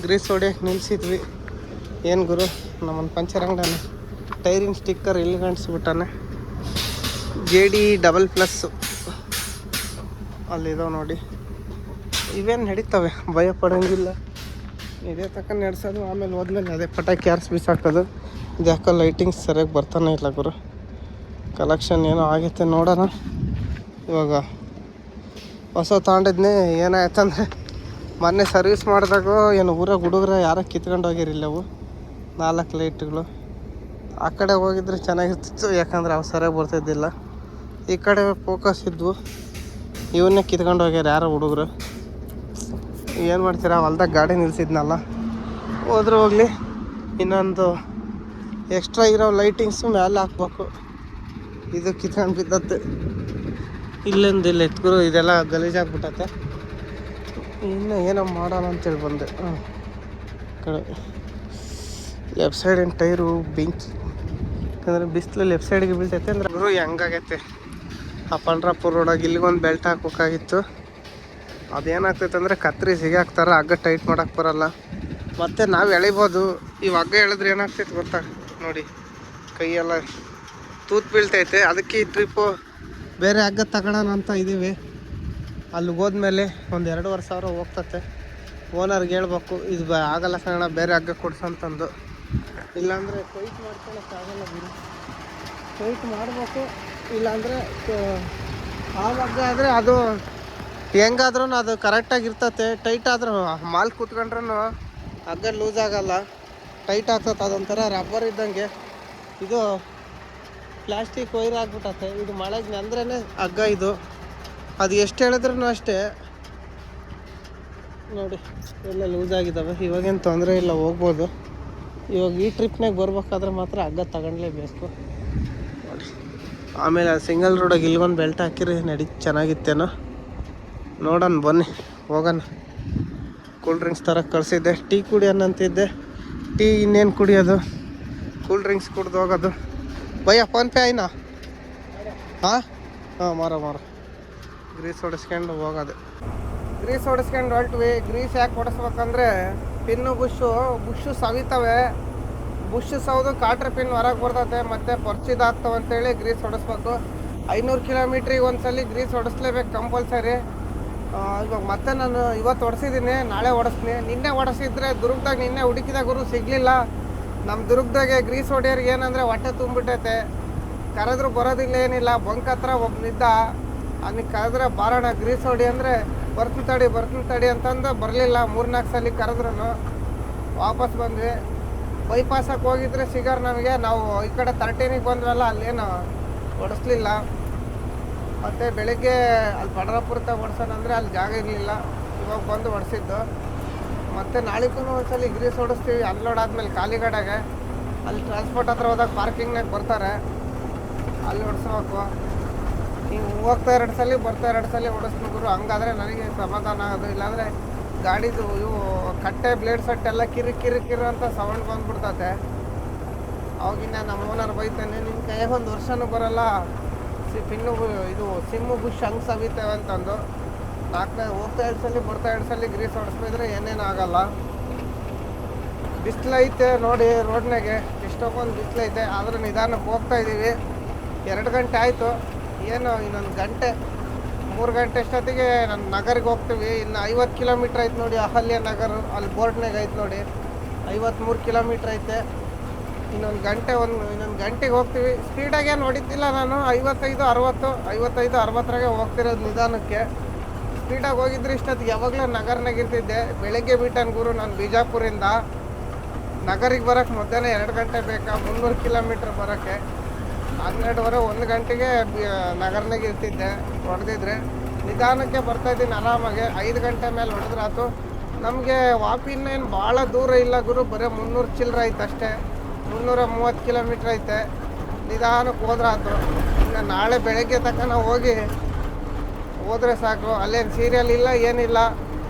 ಗ್ರೀಸ್ ಹೊಡಿಯೋಕೆ ನಿಲ್ಲಿಸಿದ್ವಿ. ಏನು ಗುರು, ನಮ್ಮನ್ನು ಪಂಚರ್ ಅಂಗಡಿನ ಟೈರಿನ ಸ್ಟಿಕ್ಕರ್ ಇಲ್ಲಿ ಕಾಣಿಸ್ಬಿಟ್ಟಾನೆ. JD++ ಅಲ್ಲಿದಾವೆ ನೋಡಿ. ಇವೇನು ನಡೀತವೆ, ಭಯ ಪಡೋಂಗಿಲ್ಲ. ಇದೇ ತಕ್ಕ ನಡೆಸೋದು. ಆಮೇಲೆ ಹೋದ್ಮೇಲೆ ಅದೇ ಪಟಾಕಿ ಯಾರ್ಸ್ ಬಿಸಾಕೋದು. ಇದು ಯಾಕೋ ಲೈಟಿಂಗ್ಸ್ ಸರಿಯಾಗಿ ಬರ್ತಾನೆ ಇಲ್ಲ ಗುರು. ಕಲೆಕ್ಷನ್ ಏನೋ ಆಗೈತೆ ನೋಡೋಣ. ಇವಾಗ ಹೊಸ ತಗೊಂಡಿದ್ನಿ. ಏನಾಯ್ತಂದರೆ ಮೊನ್ನೆ ಸರ್ವಿಸ್ ಮಾಡಿದಾಗ ಏನು ಊರಾಗ ಹುಡುಗರ ಯಾರೋ ಕಿತ್ಕೊಂಡು ಹೋಗಿರಿಲ್ಲ. ಅವು 4 ಲೈಟ್ಗಳು. ಆ ಕಡೆ ಹೋಗಿದ್ರೆ ಚೆನ್ನಾಗಿರ್ತಿತ್ತು, ಯಾಕಂದ್ರೆ ಅವು ಸರಿಯಾಗಿ ಬರ್ತಿದ್ದಿಲ್ಲ. ಈ ಕಡೆ ಫೋಕಸ್ ಇದ್ವು. ಇವನ್ನೇ ಕಿತ್ಕೊಂಡು ಹೋಗ್ಯಾರ ಯಾರೋ ಹುಡುಗರು. ಏನು ಮಾಡ್ತೀರಾ, ಹೊಲ್ದಾಗ ಗಾಡಿ ನಿಲ್ಸಿದ್ನಲ್ಲ, ಹೋದ್ರೆ ಹೋಗಲಿ. ಇನ್ನೊಂದು ಎಕ್ಸ್ಟ್ರಾ ಇರೋ ಲೈಟಿಂಗ್ಸು ಮೇಲೆ ಹಾಕ್ಬೇಕು. ಇದು ಕಿತ್ಕೊಂಡು ಬಿದ್ದತ್ತೆ. ಇಲ್ಲಿಂದ ಇಲ್ಲಿ ಎತ್ಗುರು ಇದೆಲ್ಲ ಗಲೀಜಾಗ್ಬಿಟ್ಟತ್ತೆ. ಇನ್ನು ಏನೋ ಮಾಡೋಣ ಅಂತೇಳಿ ಬಂದೆ. ಕಡೆ ಲೆಫ್ಟ್ ಸೈಡಿನ ಟೈರು ಬೆಂಕಿ, ಯಾಕಂದರೆ ಬಿಸಿಲು ಲೆಫ್ಟ್ ಸೈಡಿಗೆ ಬೀಳ್ತೈತೆ ಅಂದ್ರೆ ಗುರು ಹೆಂಗಾಗೈತೆ. ಆ ಪಂಡ್ರಾಪುರ ರೋಡಾಗಿ ಇಲ್ಲಿಗೊಂದು ಬೆಲ್ಟ್ ಹಾಕ್ಬೇಕಾಗಿತ್ತು. ಅದೇನಾಗ್ತೈತೆ ಅಂದರೆ ಕತ್ರಿ ಸಿಗಾಕ್ತಾರೆ, ಹಗ್ಗ ಟೈಟ್ ಮಾಡೋಕ್ಕೆ ಬರಲ್ಲ. ಮತ್ತು ನಾವು ಎಳಿಬೋದು. ಇವು ಹಗ್ಗ ಎಳೆದ್ರೆ ಏನಾಗ್ತೈತೆ ಗೊತ್ತಾ ನೋಡಿ, ಕೈಯೆಲ್ಲ ತೂತು ಬೀಳ್ತೈತೆ. ಅದಕ್ಕೆ ಈ ಟ್ರಿಪ್ಪು ಬೇರೆ ಹಗ್ಗ ತಗೊಳ್ಳೋಣ ಅಂತ ಇದ್ದೀವಿ. ಅಲ್ಲಿಗೆ ಹೋದ್ಮೇಲೆ ಒಂದು 2,500 ಹೋಗ್ತತೆ. ಓನರ್ಗೆ ಹೇಳ್ಬೇಕು, ಇದು ಆಗಲ್ಲ ಕಣ, ಬೇರೆ ಹಗ್ಗ ಕೊಡ್ಸಂತಂದು. ಇಲ್ಲಾಂದರೆ ಟೈಟ್ ಮಾಡ್ಕೊಳಕ್ಕಾಗಲ್ಲ ಬಿಡಿ, ಟೈಟ್ ಮಾಡಬೇಕು. ಇಲ್ಲಾಂದರೆ ಆ ಹಗ್ಗ ಆದರೆ ಅದು ಹೆಂಗಾದ್ರೂ ಅದು ಕರೆಕ್ಟಾಗಿರ್ತತೆ. ಟೈಟ್ ಆದ್ರೂ ಮಾಲ್ ಕೂತ್ಕೊಂಡ್ರೂ ಹಗ್ಗ ಲೂಸ್ ಆಗಲ್ಲ, ಟೈಟ್ ಆಗ್ತದೆ. ಅದೊಂಥರ ರಬ್ಬರ್ ಇದ್ದಂಗೆ. ಇದು ಪ್ಲಾಸ್ಟಿಕ್ ವೈರ್ ಆಗ್ಬಿಟ್ಟತೆ. ಇದು ಮಳೆಗೆ ನೆಂದ್ರೇ ಹಗ್ಗ ಇದು. ಅದು ಎಷ್ಟು ಹೇಳಿದ್ರೂ ಅಷ್ಟೇ ನೋಡಿ, ಎಲ್ಲ ಲೂಸ್ ಆಗಿದ್ದಾವೆ. ಇವಾಗೇನು ತೊಂದರೆ ಇಲ್ಲ, ಹೋಗ್ಬೋದು. ಇವಾಗ ಈ ಟ್ರಿಪ್ನಾಗ ಬರ್ಬೇಕಾದ್ರೆ ಮಾತ್ರ ಹಗ್ಗ ತಗೊಳ್ಲೇಬೇಕು ನೋಡಿ. ಆಮೇಲೆ ಸಿಂಗಲ್ ರೋಡಾಗಿ ಇಲ್ಗೊಂದು ಬೆಲ್ಟ್ ಹಾಕಿರಿ ಚೆನ್ನಾಗಿತ್ತೇನೋ. ನೋಡೋಣ ಬನ್ನಿ, ಹೋಗೋಣ. ಕೂಲ್ ಡ್ರಿಂಕ್ಸ್ ತರಕ್ಕೆ ಕಳಿಸಿದ್ದೆ. ಟೀ ಕುಡಿಯೋಣಂತಿದ್ದೆ. ಟೀ ಇನ್ನೇನು ಕುಡಿಯೋದು, ಕೂಲ್ ಡ್ರಿಂಕ್ಸ್ ಕುಡ್ದು ಹೋಗೋದು. ಭಯ್ಯ ಫೋನ್ಪೇ ಆಯ್ನಾ? ಹಾಂ ಮಾರೋ ಗ್ರೀಸ್ ಹೊಡಿಸ್ಕೊಂಡು ಹೋಗೋದು. ಗ್ರೀಸ್ ಹೊಡಿಸ್ಕೊಂಡು ಹೊರಟ್ವಿ. ಗ್ರೀಸ್ ಯಾಕೆ ಹೊಡಿಸ್ಬೇಕಂದ್ರೆ ಪಿನ್ನು ಬುಷು ಸವಿತವೆ. ಬುಷ್ ಸೌದು ಕಾಟ್ರ್ ಪಿನ್ ಹೊರಗೆ ಬರ್ತದೆ, ಮತ್ತು ಪರ್ಚಿದಾಗ್ತವೆ ಅಂತೇಳಿ ಗ್ರೀಸ್ ಹೊಡಿಸ್ಬೇಕು. 500 ಕಿಲೋಮೀಟ್ರಿಗೆ ಒಂದ್ಸಲ ಗ್ರೀಸ್ ಹೊಡಿಸ್ಲೇಬೇಕು ಕಂಪಲ್ಸರಿ. ಇವಾಗ ಮತ್ತೆ ನಾನು ಇವತ್ತು ಹೊಡೆಸಿದ್ದೀನಿ, ನಾಳೆ ಹೊಡೆಸ್ತೀನಿ. ನಿನ್ನೆ ಹೊಡೆಸಿದ್ರೆ ದುರ್ಗದಾಗ ನಿನ್ನೆ ಹುಡುಕಿದ ಗುರು ಸಿಗಲಿಲ್ಲ. ನಮ್ಮ ದುರ್ಗದಾಗೆ ಗ್ರೀಸ್ ಹೊಡಿಯೋರಿಗೆ ಏನಂದರೆ ಹೊಟ್ಟೆ ತುಂಬಿಟ್ಟೈತೆ. ಕರೆದ್ರು ಬರೋದಿಲ್ಲ, ಏನಿಲ್ಲ. ಬಂಕ್ ಹತ್ರ ಒಬ್ಬನಿದ್ದ, ಅವನಿಗೆ ಕರೆದ್ರೆ ಬಾರೋಣ ಗ್ರೀಸ್ ಹೊಡಿ ಅಂದರೆ ಬರ್ತೀನಿ ತಡಿ ಅಂತಂದು ಬರಲಿಲ್ಲ. 3-4 ಸಲ ಕರೆದ್ರೂ ವಾಪಸ್ ಬಂದ್ವಿ. ಬೈಪಾಸಕ್ಕೆ ಹೋಗಿದ್ರೆ ಸಿಗರ್ ನಮಗೆ. ನಾವು ಈ ಕಡೆ 13ಗೆ ಬಂದ್ವಲ್ಲ, ಅಲ್ಲೇನು ಹೊಡಿಸ್ಲಿಲ್ಲ. ಮತ್ತು ಬೆಳಗ್ಗೆ ಅಲ್ಲಿ ಪಂಡ್ರಾಪುರಕ್ಕೆ ಹೊಡ್ಸೋಣ ಅಂದರೆ ಅಲ್ಲಿ ಜಾಗ ಇರಲಿಲ್ಲ. ಇವಾಗ ಬಂದು ಹೊಡೆಸಿದ್ದು. ಮತ್ತು ನಾಳೆಗೂ ಒಂದ್ಸಲ ಗ್ರೀಸ್ ಹೊಡಿಸ್ತೀವಿ. ಅನ್ಲೋಡ್ ಆದಮೇಲೆ ಖಾಲಿಗಡೆಗೆ ಅಲ್ಲಿ ಟ್ರಾನ್ಸ್ಪೋರ್ಟ್ ಹತ್ರ ಹೋದಾಗ ಪಾರ್ಕಿಂಗ್ನಾಗ ಬರ್ತಾರೆ, ಅಲ್ಲಿ ಹೊಡ್ಸ್ಬೇಕು. ಹಿಂಗೆ ಹೋಗ್ತಾ 2 ಸಲ ಬರ್ತಾ 2 ಸಲ ಹೊಡಿಸ್ಬೇಕು. ಹಂಗಾದರೆ ನನಗೆ ಸಮಾಧಾನ ಆಗೋದು. ಇಲ್ಲಾಂದರೆ ಗಾಡಿದು ಇವು ಕಟ್ಟೆ ಬ್ಲೇಡ್ ಸೆಟ್ ಎಲ್ಲ ಕಿರು ಅಂತ ಸೌಂಡ್ ಬಂದ್ಬಿಡ್ತತೆ. ಅವಾಗಿನ ನಮ್ಮ ಓನರ್ ಬೈತಾನೆ, ನಿನ್ನ ಕೈಯಾಗ 1 ವರ್ಷನೂ ಬರೋಲ್ಲ, ಪಿನ್ನು ಇದು ಸಿಮ್ಮು ಬುಷ್ ಹಂಗೆ ಸವಿತೇವೆ ಅಂತಂದು. 4 ಹೋಗ್ತಾ 2 ಸಲ ಬರ್ತಾ 2 ಸಲ ಗ್ರೀಸ್ ಹೊಡಿಸ್ಬಿದ್ರೆ ಏನೇನು ಆಗಲ್ಲ. ಬಿಸಿಲೈತೆ ನೋಡಿ ರೋಡ್ನಾಗೆ, ಎಷ್ಟೊಂದು ಬಿಸಿಲೈತೆ. ಆದರೂ ನಿಧಾನಕ್ಕೆ ಹೋಗ್ತಾ ಇದ್ದೀವಿ. 2 ಗಂಟೆ ಆಯಿತು. ಏನು ಇನ್ನೊಂದು ಗಂಟೆ 3 ಗಂಟೆ ಅಷ್ಟೊತ್ತಿಗೆ ನನ್ನ ನಗರಿಗೆ ಹೋಗ್ತೀವಿ. ಇನ್ನು 50 ಕಿಲೋಮೀಟ್ರ್ ಐತೆ ನೋಡಿ, ಅಹಲ್ಯ ನಗರ ಅಲ್ಲಿ ಬೋರ್ಡ್ನಾಗ ಐತೆ ನೋಡಿ. 53 ಕಿಲೋಮೀಟ್ರ್ ಐತೆ. ಇನ್ನೊಂದು ಗಂಟೆಗೆ ಹೋಗ್ತೀವಿ. ಸ್ಪೀಡಾಗೇನು ಹೊಡಿತಿಲ್ಲ ನಾನು. 55-60 ಹೋಗ್ತಿರೋದು ನಿಧಾನಕ್ಕೆ. ಸ್ಪೀಡಾಗಿ ಹೋಗಿದ್ರೆ ಇಷ್ಟೊತ್ತಿಗೆ ಯಾವಾಗಲೂ ನಗರ್ನಾಗ ಇರ್ತಿದ್ದೆ. ಬೆಳಗ್ಗೆ ಬಿಟ್ಟನ್ ಗುರು ನಾನು ಬಿಜಾಪುರಿಂದ. ನಗರಿಗೆ ಬರೋಕ್ಕೆ ಮಧ್ಯಾಹ್ನ 2 ಗಂಟೆ ಬೇಕಾ, 300 ಕಿಲೋಮೀಟ್ರ್ ಬರೋಕ್ಕೆ. 12:30 1 ಗಂಟೆಗೆ ನಗರ್ನಾಗ ಇರ್ತಿದ್ದೆ. ಹೊಡೆದಿದ್ರೆ ನಿಧಾನಕ್ಕೆ ಬರ್ತಾಯಿದ್ದೀನಿ ಆರಾಮಾಗೆ. 5 ಗಂಟೆ ಮೇಲೆ ಹೊಡೆದ್ರಾತು. ನಮಗೆ ವಾಪಿನ ಏನು ಭಾಳ ದೂರ ಇಲ್ಲ ಗುರು, ಬರೀ 300 ಚಿಲ್ಲರೆ ಐತೆ ಅಷ್ಟೇ. 330 ಕಿಲೋಮೀಟ್ರ್ ಐತೆ. ನಿಧಾನಕ್ಕೆ ಹೋದ್ರಾತು. ಇನ್ನು ನಾಳೆ ಬೆಳಗ್ಗೆ ತನಕ ನಾವು ಹೋದರೆ ಸಾಕು. ಅಲ್ಲೇನು ಸೀರಿಯಲ್ ಇಲ್ಲ, ಏನಿಲ್ಲ.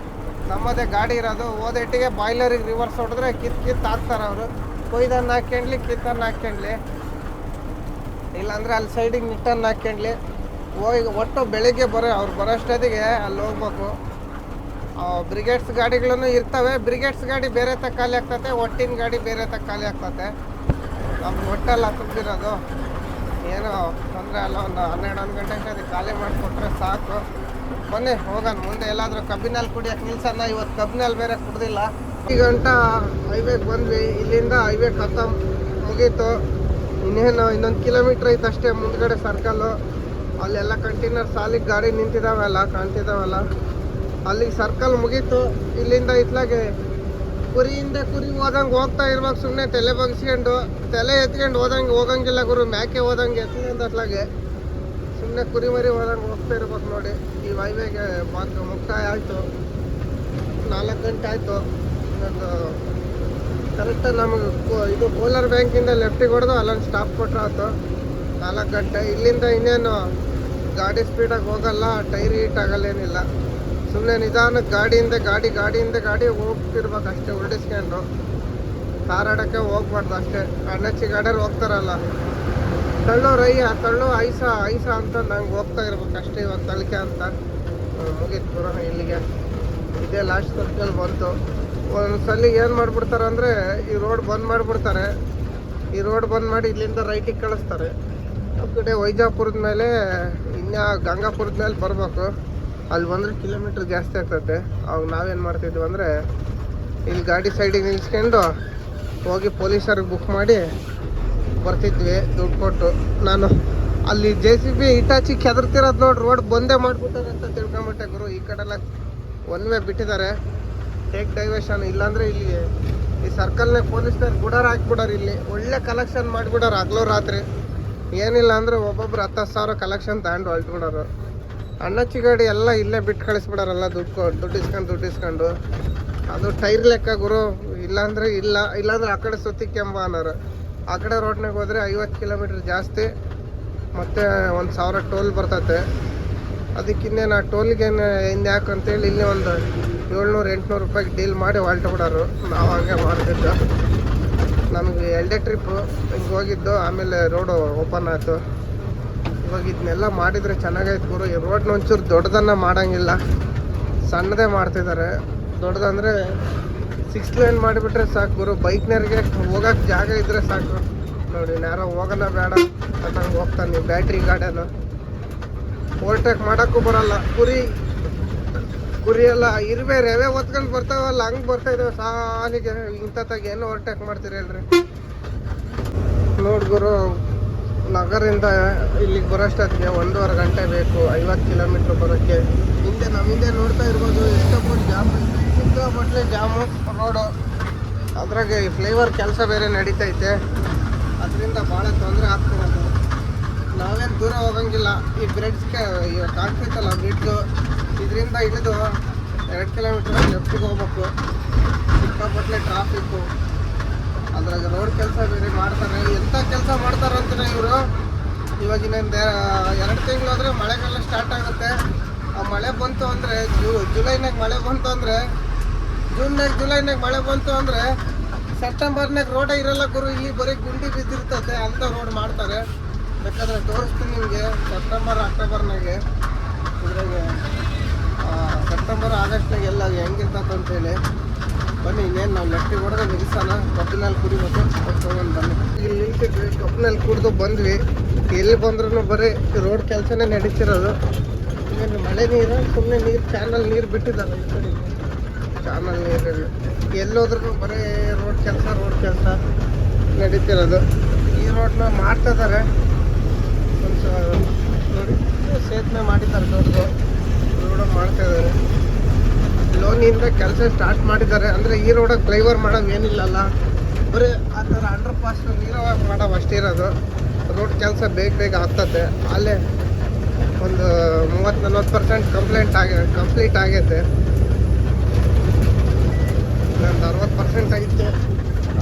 ನಮ್ಮದೇ ಗಾಡಿ ಇರೋದು. ಹೋದೆಟ್ಟಿಗೆ ಬಾಯ್ಲರಿಗೆ ರಿವರ್ಸ್ ಹೊಡೆದ್ರೆ ಕಿತ್ತು ಹಾಕ್ತಾರೆ ಅವರು. ಕೊಯ್ದನ್ನು ಹಾಕ್ಕೊಂಡ್ಲಿ, ಕಿತ್ತನ್ನು ಹಾಕ್ಕೊಂಡ್ಲಿ, ಇಲ್ಲಾಂದರೆ ಅಲ್ಲಿ ಸೈಡಿಗೆ ನಿಟ್ಟನ್ನು ಹಾಕ್ಕೊಂಡ್ಲಿ. ಒಟ್ಟು ಬೆಳಿಗ್ಗೆ ಅವ್ರು ಬರೋಷ್ಟೊತ್ತಿಗೆ ಅಲ್ಲಿ ಹೋಗ್ಬೇಕು. ಬ್ರಿಗೇಡ್ಸ್ ಗಾಡಿಗಳೂ ಇರ್ತವೆ. ಬ್ರಿಗೇಡ್ಸ್ ಗಾಡಿ ಬೇರೆ ಖಾಲಿ ಆಗ್ತದೆ, ಒಟ್ಟಿನ ಗಾಡಿ ಬೇರೆ ಖಾಲಿ ಆಗ್ತದೆ. ನಮ್ಗೆ ಒಟ್ಟೆಲ್ಲ ತುಂಬಿರೋದು ಏನೋ ತೊಂದರೆ ಅಲ್ಲ. ಒಂದು 12-1 ಗಂಟೆ ಅದಕ್ಕೆ ಖಾಲಿ ಮಾಡಿಕೊಟ್ರೆ ಸಾಕು. ಬನ್ನಿ ಹೋಗೋಣ ಮುಂದೆ. ಎಲ್ಲಾದರೂ ಕಬ್ಬಿನಲ್ಲಿ ಕುಡಿಯೋಕೆ ನಿಲ್ಸೋಣ. ಇವತ್ತು ಕಬ್ಬಿನಲ್ಲಿ ಬೇರೆ ಕುಡ್ದಿಲ್ಲ. 2 ಗಂಟೆ ಹೈವೇಗೆ ಬಂದ್ವಿ. ಇಲ್ಲಿಂದ ಹೈವೇ ಖತಮ್ ಮುಗೀತು. ಇನ್ನೊಂದು ಕಿಲೋಮೀಟ್ರ್ ಐತೆ ಅಷ್ಟೇ ಮುಂದ್ಗಡೆ ಸರ್ಕಲ್ಲು. ಅಲ್ಲೆಲ್ಲ ಕಂಟೈನರ್ ಸಾಲಿಗೆ ಗಾಡಿ ನಿಂತಿದ್ದಾವೆಲ್ಲ ಕಾಣ್ತಿದ್ದಾವೆಲ್ಲ. ಅಲ್ಲಿಗೆ ಸರ್ಕಲ್ ಮುಗೀತು. ಇಲ್ಲಿಂದ ಇತ್ಲಾಗೆ ಕುರಿಯಿಂದ ಹೋದಂಗೆ ಹೋಗ್ತಾ ಇರ್ಬೇಕು. ಸುಮ್ಮನೆ ತಲೆ ಬಗ್ಸ್ಕೊಂಡು ತಲೆ ಎತ್ಕೊಂಡು ಹೋಗಂಗಿಲ್ಲ ಗುರು. ಮ್ಯಾಕೆ ಹೋದಂಗೆ ಎತ್ತಿನಿಂದ ಅತ್ಲಾಗೆ ಸುಮ್ಮನೆ ಕುರಿ ಮರಿ ಹೋದಂಗೆ ಹೋಗ್ತಾ ಇರ್ಬೇಕು ನೋಡಿ. ಈ ಹೈವೇಗೆ ಮುಕ್ತಾಯ ಆಯಿತು. 4 ಗಂಟೆ ಆಯಿತು. ಇನ್ನೊಂದು ಕರೆಕ್ಟ್ ನಮಗೆ ಇದು ಕೋಲಾರ ಬ್ಯಾಂಕಿಂದ ಲೆಫ್ಟಿಗೆ ಹೊಡೆದು ಅಲ್ಲೊಂದು ಸ್ಟಾಪ್ ಕೊಟ್ಟರೆ ಆಯ್ತು. 4 ಗಂಟೆ ಇಲ್ಲಿಂದ ಇನ್ನೇನು ಗಾಡಿ ಸ್ಪೀಡಾಗಿ ಹೋಗಲ್ಲ, ಟೈರ್ ಹೀಟ್ ಆಗಲ್ಲೇನಿಲ್ಲ. ಸುಮ್ಮನೆ ನಿಧಾನಕ್ಕೆ ಗಾಡಿ ಹೋಗ್ತಿರ್ಬೇಕು ಅಷ್ಟೇ, ಉರುಳಿಸ್ಕೊಂಡು ಹಾರಾಡೋಕ್ಕೆ ಹೋಗ್ಬಾರ್ದು ಅಷ್ಟೇ. ಅಣ್ಣಚ್ಚಿ ಗಾಡಿಯವ್ರು ಹೋಗ್ತಾರಲ್ಲ, ತಳ್ಳು ಐಸ ಅಂತ ನಂಗೆ ಹೋಗ್ತಾ ಇರ್ಬೇಕು ಅಷ್ಟೇ. ಇವಾಗ ತಳಿಕೆ ಅಂತ ಮುಗೀತು ಪುರ. ಇಲ್ಲಿಗೆ ಇದೇ ಲಾಸ್ಟ್ ಸರ್ಕಲ್ ಬಂತು. ಒಂದ್ಸಲಿ ಏನು ಮಾಡ್ಬಿಡ್ತಾರೆ ಅಂದರೆ ಈ ರೋಡ್ ಬಂದ್ ಮಾಡಿಬಿಡ್ತಾರೆ. ಈ ರೋಡ್ ಬಂದ್ ಮಾಡಿ ಇಲ್ಲಿಂದ ರೈಟಿಗೆ ಕಳಿಸ್ತಾರೆ. ಆ ಕಡೆ ವೈಜಾಪುರದ ಮೇಲೆ ಇನ್ನು ಗಂಗಾಪುರದ ಮೇಲೆ ಬರಬೇಕು. ಅಲ್ಲಿ ಬಂದರೆ ಕಿಲೋಮೀಟ್ರ್ ಜಾಸ್ತಿ ಆಗ್ತದೆ. ಅವಾಗ ನಾವೇನು ಮಾಡ್ತಿದ್ವಿ ಅಂದರೆ ಇಲ್ಲಿ ಗಾಡಿ ಸೈಡಿಗೆ ನಿಲ್ಸ್ಕೊಂಡು ಹೋಗಿ ಪೊಲೀಸರಿಗೆ ಬುಕ್ ಮಾಡಿ ಬರ್ತಿದ್ವಿ ದುಡ್ಡು ಕೊಟ್ಟು. ನಾನು ಅಲ್ಲಿ JCB ಇಟಾಚಿ ಕೆದರ್ತಿರೋದು ನೋಡಿ ರೋಡ್ ಬಂದೇ ಮಾಡ್ಬಿಟ್ಟಾರೆ ಅಂತ ತಿಳ್ಕೊಂಬಿಟ್ಟೆ ಗುರು. ಈ ಕಡೆಲ್ಲ ಒನ್ ವೇ ಬಿಟ್ಟಿದ್ದಾರೆ, ಟೇಕ್ ಡೈವರ್ಷನ್. ಇಲ್ಲಾಂದರೆ ಇಲ್ಲಿ ಈ ಸರ್ಕಲ್ನಾಗ ಪೊಲೀಸ್ನವ್ರು ಗುಡಾರ ಹಾಕ್ಬಿಡೋರು. ಇಲ್ಲಿ ಒಳ್ಳೆ ಕಲೆಕ್ಷನ್ ಮಾಡಿಬಿಡೋರು ಹಗಲು ರಾತ್ರಿ. ಏನಿಲ್ಲ ಅಂದರೆ ಒಬ್ಬೊಬ್ರು 10,000 ಕಲೆಕ್ಷನ್ ತಗೊಂಡು ಹೊಲ್ಟ್ಬಿಡೋರು. ಅಣ್ಣಚ್ಚಿ ಗಾಡಿ ಎಲ್ಲ ಇಲ್ಲೇ ಬಿಟ್ಟು ಕಳಿಸ್ಬಿಡೋರಲ್ಲ, ದುಡ್ಡು ಇಸ್ಕೊಂಡು. ಅದು ಟೈರ್ ಲೆಕ್ಕ ಗುರು. ಇಲ್ಲಾಂದ್ರೆ ಆ ಕಡೆ ಸುತ್ತಿಕ್ಕೆಂಬ ಅನ್ನೋರು. ಆ ಕಡೆ ರೋಡ್ನಾಗ ಹೋದರೆ 50 ಕಿಲೋಮೀಟ್ರ್ ಜಾಸ್ತಿ, ಮತ್ತು 1,000 ಟೋಲ್ ಬರ್ತೈತೆ. ಅದಕ್ಕಿನ್ನೇನು ಆ ಟೋಲ್ಗೇನು ಯಾಕೆ ಅಂತೇಳಿ ಇಲ್ಲಿ ಒಂದು 700-800 ರೂಪಾಯಿಗೆ ಡೀಲ್ ಮಾಡಿ ಹೊಲ್ಟ್ಬಿಡೋರು. ನಾವು ಹಾಗೆ ಮಾಡ್ತಿದ್ದು. ನಮಗೆ 2 ಟ್ರಿಪ್ಪು ಹಿಂಗೆ ಹೋಗಿದ್ದು, ಆಮೇಲೆ ರೋಡು ಓಪನ್ ಆಯಿತು. ಇವಾಗ ಇದನ್ನೆಲ್ಲ ಮಾಡಿದರೆ ಚೆನ್ನಾಗೈತೆ ಗುರು. ಈ ರೋಡ್ನ ಒಂಚೂರು ದೊಡ್ಡದನ್ನು ಮಾಡೋಂಗಿಲ್ಲ, ಸಣ್ಣದೇ ಮಾಡ್ತಿದ್ದಾರೆ. ದೊಡ್ಡದಂದರೆ 6 ಲೇನ್ ಮಾಡಿಬಿಟ್ರೆ ಸಾಕು ಗುರು. ಬೈಕ್ನವ್ರಿಗೆ ಹೋಗೋಕ್ಕೆ ಜಾಗ ಇದ್ದರೆ ಸಾಕು. ನೋಡಿ ಯಾರೋ ಹೋಗೋಣ ಬೇಡ ಅನ್ನಂಗೆ ಹೋಗ್ತಾನೆ ಬ್ಯಾಟ್ರಿ ಗಾಡಿಯನ್ನು. ಓವರ್ಟೇಕ್ ಮಾಡೋಕ್ಕೂ ಬರೋಲ್ಲ. ಕುರಿ ಎಲ್ಲ ಇರುವೆ ರೆವೆ ಹೊತ್ಕೊಂಡು ಬರ್ತಾವಲ್ಲ, ಹಂಗೆ ಬರ್ತಾಯಿದ್ದಾವೆ ಸಾಲಿಗೆ. ಇಂಥತ್ತಾಗ ಏನು ಓವರ್ಟೇಕ್ ಮಾಡ್ತೀರಿ ಹೇಳ್ರಿ. ನೋಡಿ ಗುರು, ನಗರಿಂದ ಇಲ್ಲಿಗೆ ಬರೋಷ್ಟೊತ್ತಿಗೆ 1.5 ಗಂಟೆ ಬೇಕು 50 ಕಿಲೋಮೀಟ್ರ್ ಬರೋಕ್ಕೆ. ನಮ್ಮ ಹಿಂದೆ ನೋಡ್ತಾ ಇರ್ಬೋದು ಎಷ್ಟೊಂದು ಸಿಕ್ಕಾಪಟ್ಟೆ ಜಾಮು ರೋಡು. ಅದ್ರಾಗೆ ಈ ಫ್ಲೈಓವರ್ ಕೆಲಸ ಬೇರೆ ನಡೀತೈತೆ, ಅದರಿಂದ ಭಾಳ ತೊಂದರೆ ಆಗ್ತಿರೋದು. ನಾವೇನು ದೂರ ಹೋಗಂಗಿಲ್ಲ. ಈ ಬ್ರಿಡ್ಜ್ಗೆ ಕಾಣ್ತೈತಲ್ಲ ಬ್ರಿಡ್ಜು, ಇದರಿಂದ ಇಳಿದು 2 ಕಿಲೋಮೀಟ್ರ್ ಲೆಫ್ಟಿಗೆ ಹೋಗ್ಬೇಕು. ಸಿಕ್ಕಾಪಟ್ಟೆ ಟ್ರಾಫಿಕ್ಕು. ಅದ್ರಾಗ ರೋಡ್ ಕೆಲಸ ಬೇರೆ ಮಾಡ್ತಾರೆ. ಎಂಥ ಕೆಲಸ ಮಾಡ್ತಾರೆ ಅಂತಾನೆ ಇವರು. ಇವಾಗ ಇನ್ನೊಂದು 2 ತಿಂಗಳು ಹೋದರೆ ಮಳೆಗಾಲ ಸ್ಟಾರ್ಟ್ ಆಗುತ್ತೆ. ಆ ಮಳೆ ಬಂತು ಅಂದರೆ ಜುಲೈನಾಗ ಮಳೆ ಬಂತು ಅಂದರೆ ಜುಲೈನಾಗ ಮಳೆ ಬಂತು ಅಂದರೆ ಸೆಪ್ಟೆಂಬರ್ನಾಗ ರೋಡೇ ಇರಲ್ಲ ಗುರು. ಇಲ್ಲಿ ಬರೀ ಗುಂಡಿ ಬಿದ್ದಿರ್ತದೆ, ಅಂಥ ರೋಡ್ ಮಾಡ್ತಾರೆ. ಬೇಕಾದ್ರೆ ತೋರಿಸ್ತೀನಿ ನಿಮಗೆ. ಸೆಪ್ಟೆಂಬರ್ ಅಕ್ಟೋಬರ್ನಾಗೆ ಇದ್ರಾಗೆ ಸೆಪ್ಟೆಂಬರ್ ಆಗಸ್ಟ್ನಾಗ ಎಲ್ಲ ಹೆಂಗಿರ್ತದೆ ಅಂತೇಳಿ. ಬನ್ನಿ, ಇನ್ನೇನು ನಾವು ಲೆಫ್ಟಿಗೆ ಹೊಡೆದು ನಿಲ್ಸೋಣ. ಕಬ್ಬಿನಲ್ಲಿ ಕುಡಿಬೇಕು, ತೊಗೊಂಡು ಬನ್ನಿ. ಇಲ್ಲಿ ನಿಲ್ಸಿದ್ವಿ, ಕಬ್ಬಿನಲ್ಲಿ ಕುಡಿದು ಬಂದ್ವಿ. ಎಲ್ಲಿ ಬಂದ್ರೂ ಬರೀ ರೋಡ್ ಕೆಲಸನೇ ನಡೀತಿರೋದು. ಇನ್ನೇನು ಮಳೆ ನೀರು, ಸುಮ್ಮನೆ ನೀರು ಚಾನಲ್ ನೀರು ಬಿಟ್ಟಿದ್ದಾರೆ. ಈ ಕಡೆ ಚಾನಲ್ ನೀರು ಎಲ್ಲೋದ್ರೂ ಬರೀ ರೋಡ್ ಕೆಲಸ ನಡೀತಿರೋದು. ಈ ರೋಡ್ನ ಮಾಡ್ತಿದ್ದಾರೆ. ಒಂದು ನೋಡಿ ಸೇತುವೆ ಮಾಡಿದ್ದಾರೆ, ದೊಡ್ಡದು ರೋಡ್ ಮಾಡ್ತಾಯಿದ್ದಾರೆ. ಲೋನಿಂದ ಕೆಲಸ ಸ್ಟಾರ್ಟ್ ಮಾಡಿದ್ದಾರೆ. ಅಂದರೆ ಈ ರೋಡಾಗ ಫ್ಲೈಓವರ್ ಮಾಡೋದು ಏನಿಲ್ಲಲ್ಲ, ಬರೀ ಆ ಥರ ಅಂಡರ್ ಪಾಸ್ ನೀರಾಗಿ ಮಾಡೋ ಅಷ್ಟಿರೋದು. ರೋಡ್ ಕೆಲಸ ಬೇಗ ಆಗ್ತದೆ. ಅಲ್ಲೇ ಒಂದು 30-40% ಕಂಪ್ಲೀಟ್ ಆಗೈತೆ. ಒಂದು 60% ಐತೆ.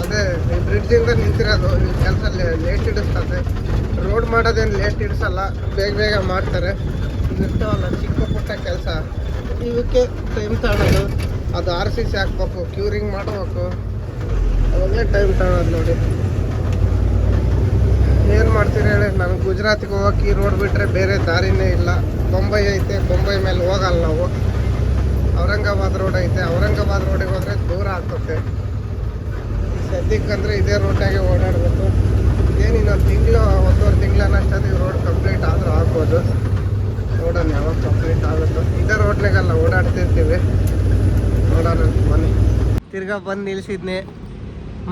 ಅದೇ ಈ ಬ್ರಿಡ್ಜಿಂದ ನಿಂತಿರೋದು. ಈ ಕೆಲಸ ಲೇಟ್ ಹಿಡಿಸ್ತದೆ. ರೋಡ್ ಮಾಡೋದೇನು ಲೇಟ್ ಹಿಡಿಸಲ್ಲ, ಬೇಗ ಮಾಡ್ತಾರೆ. ಇರ್ತಾವಲ್ಲ ಚಿಕ್ಕ ಪುಟ್ಟ ಕೆಲಸ, ಇವಕ್ಕೆ ಟೈಮ್ ತಗೊಳ್ಳೋದು. ಅದು RCC ಹಾಕ್ಬೇಕು, ಕ್ಯೂರಿಂಗ್ ಮಾಡಬೇಕು, ಅವಾಗಲೇ ಟೈಮ್ ತಗೊಳ್ಳೋದು. ನೋಡಿ ಏನು ಮಾಡ್ತೀರಿ ಹೇಳಿ. ನನಗೆ ಗುಜರಾತಿಗೆ ಹೋಗೋಕೆ ಈ ರೋಡ್ ಬಿಟ್ಟರೆ ಬೇರೆ ದಾರಿನೇ ಇಲ್ಲ. ಬೊಂಬೈ ಐತೆ, ಬೊಂಬೈ ಮೇಲೆ ಹೋಗಲ್ಲ ನಾವು. ಔರಂಗಾಬಾದ್ ರೋಡ್ ಐತೆ, ಔರಂಗಾಬಾದ್ ರೋಡಿಗೆ ಹೋದರೆ ದೂರ ಆಗ್ತದೆ. ಸದ್ಯಕ್ಕಂದರೆ ಇದೇ ರೋಡಾಗೆ ಓಡಾಡಬೇಕು. ಏನು ಇನ್ನೊಂದು ತಿಂಗಳು 1.5 ತಿಂಗಳನ್ನಷ್ಟದು ಈ ರೋಡ್ ಕಂಪ್ಲೀಟ್ ಆದರೂ ಆಗ್ಬೋದು. ನೋಡೋಣ ಯಾವಾಗ ಕಂಪ್ಲೀಟ್ ಆಗುತ್ತೋ. ಇದೇ ರೋಡ್ನಾಗೆಲ್ಲ ಓಡಾಡ್ತಿರ್ತೀವಿ. ನೋಡೋಣ ಬನ್ನಿ. ತಿರ್ಗಾ ಬಂದು ನಿಲ್ಸಿದ್ನಿ.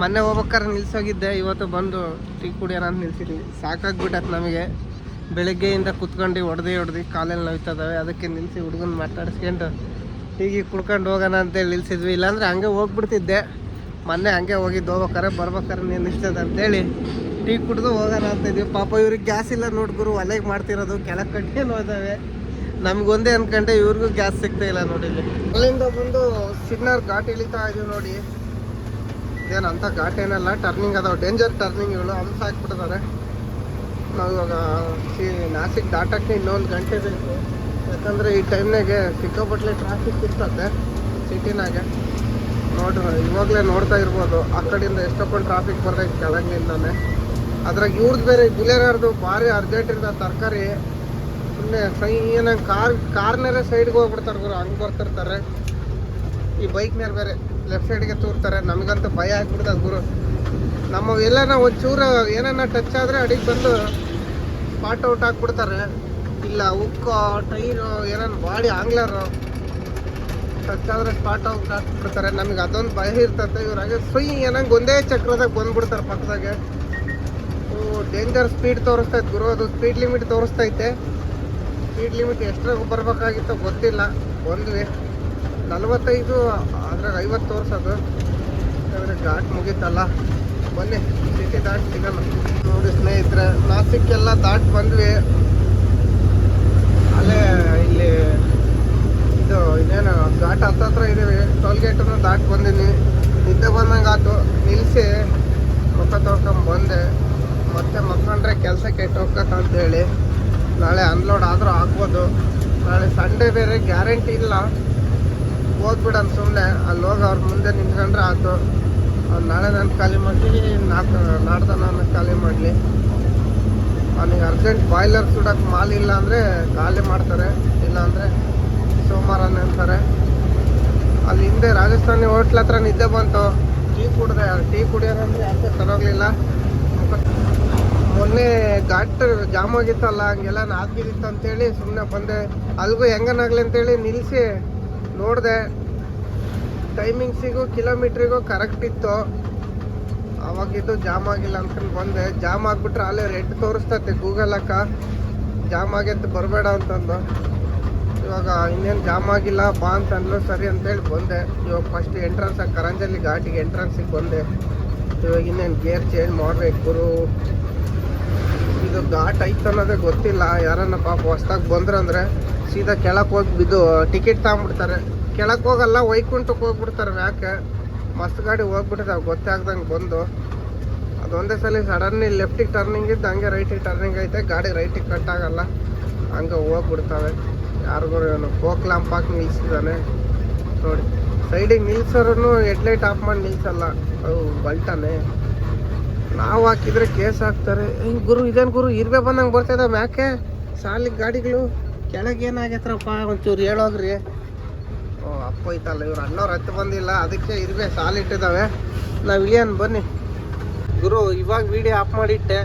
ಮೊನ್ನೆ ಹೋಗ್ಬೇಕಾದ್ರೆ ನಿಲ್ಸೋಗಿದ್ದೆ, ಇವತ್ತು ಬಂದು ಟೀ ಕುಡಿಯೋಣ ಅಂತ ನಿಲ್ಸಿದ್ವಿ. ಸಾಕಾಗ್ಬಿಟ್ಟತ್ ನಮಗೆ. ಬೆಳಗ್ಗೆಯಿಂದ ಕುತ್ಕೊಂಡು ಹೊಡೆದು ಕಾಲೆಲ್ಲ ನೋಯ್ತದವೆ. ಅದಕ್ಕೆ ನಿಲ್ಲಿಸಿ ಹುಡುಗನ ಮಾತಾಡಿಸ್ಕೊಂಡು ಟೀಗೆ ಕುಡ್ಕೊಂಡು ಹೋಗೋಣ ಅಂತೇಳಿ ನಿಲ್ಸಿದ್ವಿ. ಇಲ್ಲಾಂದರೆ ಹಂಗೆ ಹೋಗ್ಬಿಡ್ತಿದ್ದೆ. ಮೊನ್ನೆ ಹಂಗೆ ಹೋಗಿದ್ದು, ಬರ್ಬೇಕಾರೆ ನೀನು ನಿಲ್ತದೆ ಅಂತೇಳಿ ಟೀ ಕುಡಿದು ಹೋಗೋಣ ಅಂತಿದ್ವಿ. ಪಾಪ ಇವ್ರಿಗೆ ಗ್ಯಾಸ್ ಇಲ್ಲ ನೋಡ್ಗುರು, ಒಲೆಗೆ ಮಾಡ್ತಿರೋದು. ಕೆಳಗೆ ಕಟ್ಟೇನು ಹೋದಾವೆ. ನಮಗೊಂದೇ ಅಂದ್ಕೊಂಡೆ, ಇವ್ರಿಗೂ ಗ್ಯಾಸ್ ಸಿಗ್ತಾ ಇಲ್ಲ ನೋಡಿ. ಇಲ್ಲಿ ಅಲ್ಲಿಂದ ಬಂದು ಸಿಗ್ನರ್ ಘಾಟ್ ಇಳಿತಾ ಇದೀವಿ ನೋಡಿ. ಇದೇನಂತ ಘಾಟ್ ಏನಲ್ಲ, ಟರ್ನಿಂಗ್ ಅದಾವೆ, ಡೇಂಜರ್ ಟರ್ನಿಂಗ್ಗಳು ಹಂಸ ಹಾಕ್ಬಿಟ್ಟಿದ್ದಾರೆ. ನಾವು ಇವಾಗ ನಾಸಿಕ್ ದಾಟಕ್ಕೆ ಇನ್ನೊಂದು ಗಂಟೆ ಬೇಕು, ಯಾಕಂದರೆ ಈ ಟೈಮ್ನಾಗೆ ಸಿಕ್ಕಾಪಟ್ಟಲೆ ಟ್ರಾಫಿಕ್ ಇರ್ತದೆ ಸಿಟಿನಾಗೆ. ನೋಡ್ರಿ ಇವಾಗಲೇ ನೋಡ್ತಾ ಇರ್ಬೋದು, ಆ ಕಡೆಯಿಂದ ಎಷ್ಟೊಂದು ಟ್ರಾಫಿಕ್ ಬರ್ತೈತೆ ಕೆಳಗಿನಿಂದಾನೆ. ಅದ್ರಾಗ ಇವ್ರದ್ದು ಬೇರೆ ಬುಲೆರಾರ್ದು ಭಾರಿ ಅರ್ಜೆಂಟಿಂದ ತರಕಾರಿ ಸುಮ್ಮನೆ ಏನಾಗ ಕಾರ್ನರೇ ಸೈಡ್ಗೆ ಹೋಗ್ಬಿಡ್ತಾರೆ ಗುರು, ಹಂಗೆ ಬರ್ತಿರ್ತಾರೆ. ಈ ಬೈಕ್ನೇರು ಬೇರೆ ಲೆಫ್ಟ್ ಸೈಡ್ಗೆ ತೂರ್ತಾರೆ. ನಮಗಂತೂ ಭಯ ಆಗ್ಬಿಡ್ತದೆ ಗುರು. ನಮ್ಮ ಎಲ್ಲನ ಒಂಚೂರು ಏನನ್ನ ಟಚ್ ಆದರೆ ಅಡಿಗೆ ಬಂದು ಸ್ಪಾಟ್ ಔಟ್ ಹಾಕ್ಬಿಡ್ತಾರೆ. ಇಲ್ಲ ಉಕ್ಕು ಟೈರು ಏನನ್ನ ಬಾಡಿ ಆಂಗ್ಲರು ಟಚ್ ಆದರೆ ಸ್ಪಾಟ್ ಔಟ್ ಹಾಕ್ಬಿಡ್ತಾರೆ. ನಮಗೆ ಅದೊಂದು ಭಯ ಇರ್ತದೆ. ಇವ್ರಾಗೆ ಏನಂಗೆ ಒಂದೇ ಚಕ್ರದಾಗ ಬಂದ್ಬಿಡ್ತಾರೆ ಪಕ್ಕದಾಗೆ. ಡೇಂಜರ್ ಸ್ಪೀಡ್ ತೋರಿಸ್ತೈತೆ ಗುರು, ಅದು ಸ್ಪೀಡ್ ಲಿಮಿಟ್ ತೋರಿಸ್ತೈತೆ. ಸ್ಪೀಡ್ ಲಿಮಿಟ್ ಎಷ್ಟ್ರಾಗ ಬರಬೇಕಾಗಿತ್ತೋ ಗೊತ್ತಿಲ್ಲ. ಬಂದ್ವಿ 45, ಅದ್ರಾಗ 50 ತೋರಿಸೋದು. ಯಾಕಂದರೆ ಘಾಟ್ ಮುಗೀತಲ್ಲ. ಬನ್ನಿ ಸಿಟಿ ದಾಟ್ ಸಿಗಲ್ಲ. ನೋಡಿ ಸ್ನೇಹಿತರೆ, ನಾಸಿಕ್ಕೆಲ್ಲ ದಾಟ್ ಬಂದ್ವಿ. ಅಲ್ಲೇ ಇಲ್ಲಿ ಇದು ಇನ್ನೇನು ಘಾಟ್ ಹತ್ತತ್ರ ಇದ್ದೀವಿ. ಟೋಲ್ ಗೇಟನ್ನು ದಾಟ್ ಬಂದೀನಿ. ನಿದ್ದೆ ಬಂದಂಗೆ ಆಯ್ತು, ನಿಲ್ಲಿಸಿ ಮುಖ ತೊಳ್ಕೊಂಡ್ ಬಂದೆ. ಮತ್ತೆ ಮಕ್ಕಂಡ್ರೆ ಕೆಲಸ ಕೆಟ್ಟೋಗ್ತಂತೇಳಿ ನಾಳೆ ಅನ್ಲೋಡ್ ಆದರೂ ಆಗ್ಬೋದು. ನಾಳೆ ಸಂಡೇ ಬೇರೆ, ಗ್ಯಾರಂಟಿ ಇಲ್ಲ. ಹೋಗ್ಬಿಡೋಣ ಸುಮ್ಮನೆ, ಅಲ್ಲಿ ಹೋಗಿ ಅವ್ರ ಮುಂದೆ ನಿಂತ್ಕೊಂಡ್ರೆ ಆಯ್ತು. ನಾಳೆ ನಾನು ಖಾಲಿ ಮಾಡಲಿ, ನಾಡ್ದ ನಾನು ಖಾಲಿ ಮಾಡಲಿ. ಅವನಿಗೆ ಅರ್ಜೆಂಟ್ ಬಾಯ್ಲರ್ ಸುಡೋಕೆ ಮಾಲ್ ಇಲ್ಲ ಅಂದರೆ ಖಾಲಿ ಮಾಡ್ತಾರೆ, ಇಲ್ಲಾಂದರೆ ಸೋಮವಾರನೇ ಅಂತಾರೆ. ಅಲ್ಲಿ ಹಿಂದೆ ರಾಜಸ್ಥಾನಿ ಹೋಟ್ಲ್ ಹತ್ರ ನಿದ್ದೆ ಬಂತು. ಟೀ ಕುಡಿಯೋದಂದ್ರೆ ಯಾಕೆ ತರೋಗ್ಲಿಲ್ಲ. ಮೊನ್ನೆ ಘಾಟ್ ಜಾಮ್ ಆಗಿತ್ತಲ್ಲ, ಹಂಗೆಲ್ಲ ನಾದ್ಗಿದಿತ್ತು ಅಂತೇಳಿ ಸುಮ್ಮನೆ ಬಂದೆ. ಅಲ್ಲಿಗೂ ಹೆಂಗನಾಗ್ಲಿ ಅಂತೇಳಿ ನಿಲ್ಲಿಸಿ ನೋಡಿದೆ. ಟೈಮಿಂಗ್ಸಿಗೂ ಕಿಲೋಮೀಟ್ರಿಗೂ ಕರೆಕ್ಟ್ ಇತ್ತು. ಅವಾಗಿದ್ದು ಜಾಮ್ ಆಗಿಲ್ಲ ಅಂದ್ಕೊಂಡು ಬಂದೆ. ಜಾಮ್ ಆಗಿಬಿಟ್ರೆ ಅಲ್ಲೇ ರೆಡ್ ತೋರಿಸ್ತೈತೆ ಗೂಗಲಕ್ಕ, ಜಾಮ್ ಆಗೈತೆ ಬರಬೇಡ ಅಂತಂದು. ಇವಾಗ ಇನ್ನೇನು ಜಾಮ್ ಆಗಿಲ್ಲ ಬಾ ಅಂತಂದ್ಲು. ಸರಿ ಅಂತೇಳಿ ಬಂದೆ. ಇವಾಗ ಫಸ್ಟ್ ಎಂಟ್ರೆನ್ಸಾಗಿ ಕರಂಜಲ್ಲಿ ಘಾಟಿಗೆ ಎಂಟ್ರೆನ್ಸಿಗೆ ಬಂದೆ. ಇವಾಗ ಇನ್ನೇನು ಗೇರ್ ಚೇಂಜ್ ಮಾಡ್ಬೇಕು ಗುರು. ಇದು ಘಾಟ್ ಐತೆ ಅನ್ನೋದೇ ಗೊತ್ತಿಲ್ಲ. ಯಾರನ್ನ ಪಾಪ ಹೊಸ್ದಾಗಿ ಬಂದ್ರಂದ್ರೆ ಸೀದಾ ಕೆಳಕ್ಕೆ ಹೋಗಿ ಬಿದ್ದು ಟಿಕೆಟ್ ತಗೊಂಡ್ಬಿಡ್ತಾರೆ. ಕೆಳಕ್ಕೆ ಹೋಗಲ್ಲ, ವೈಕುಂಠಕ್ಕೆ ಹೋಗ್ಬಿಡ್ತಾರೆ. ಯಾಕೆ ಮಸ್ತ್ ಗಾಡಿ ಹೋಗ್ಬಿಟ್ಟಿದ್ದಾವೆ ಗೊತ್ತೇ ಆಗ್ದಂಗೆ ಬಂದು. ಅದೊಂದೇ ಸಲ ಸಡನ್ಲಿ ಲೆಫ್ಟಿಗೆ ಟರ್ನಿಂಗ್ ಇದ್ದು ಹಂಗೆ ರೈಟಿಗೆ ಟರ್ನಿಂಗ್ ಐತೆ. ಗಾಡಿ ರೈಟಿಗೆ ಕಟ್ ಆಗಲ್ಲ, ಹಂಗೆ ಹೋಗ್ಬಿಡ್ತವೆ. ಯಾರಿಗೂ ಇವನು ಫೋಕ್ ಲ್ಯಾಂಪ್ ಹಾಕಿ ನಿಲ್ಸಿದ್ದಾನೆ ನೋಡಿ. ಸೈಡಿಗೆ ನಿಲ್ಸೋರು ಹೆಡ್ಲೈಟ್ ಆಫ್ ಮಾಡಿ ನಿಲ್ಸಲ್ಲ, ಅವು ಬಲ್ಟಾನೆ. ನಾವು ಹಾಕಿದ್ರೆ ಕೇಸ್ ಹಾಕ್ತಾರೆ. ಗುರು ಇದೇನು ಗುರು ಇರ್ಬೇ ಬಂದಂಗೆ ಬರ್ತಾಯಿದ್ದಾವೆ ಯಾಕೆ ಸಾಲಿಗೆ ಗಾಡಿಗಳು? ಕೆಳಗೆ ಏನಾಗೈತ್ರಪ್ಪ ಒಂಚೂರು ಹೇಳೋಗ್ರಿ. ಅಪ್ಪ ಐತಲ್ಲ, ಇವ್ರು ಅಣ್ಣವ್ರು ಹತ್ತು ಬಂದಿಲ್ಲ, ಅದಕ್ಕೆ ಇರ್ಬೇ ಸಾಲಿಟ್ಟಿದ್ದಾವೆ. ನಾವು ಇಳಿಯೋಣ ಬನ್ನಿ ಗುರು. ಇವಾಗ ವಿಡಿಯೋ ಆಫ್ ಮಾಡಿಟ್ಟೆ.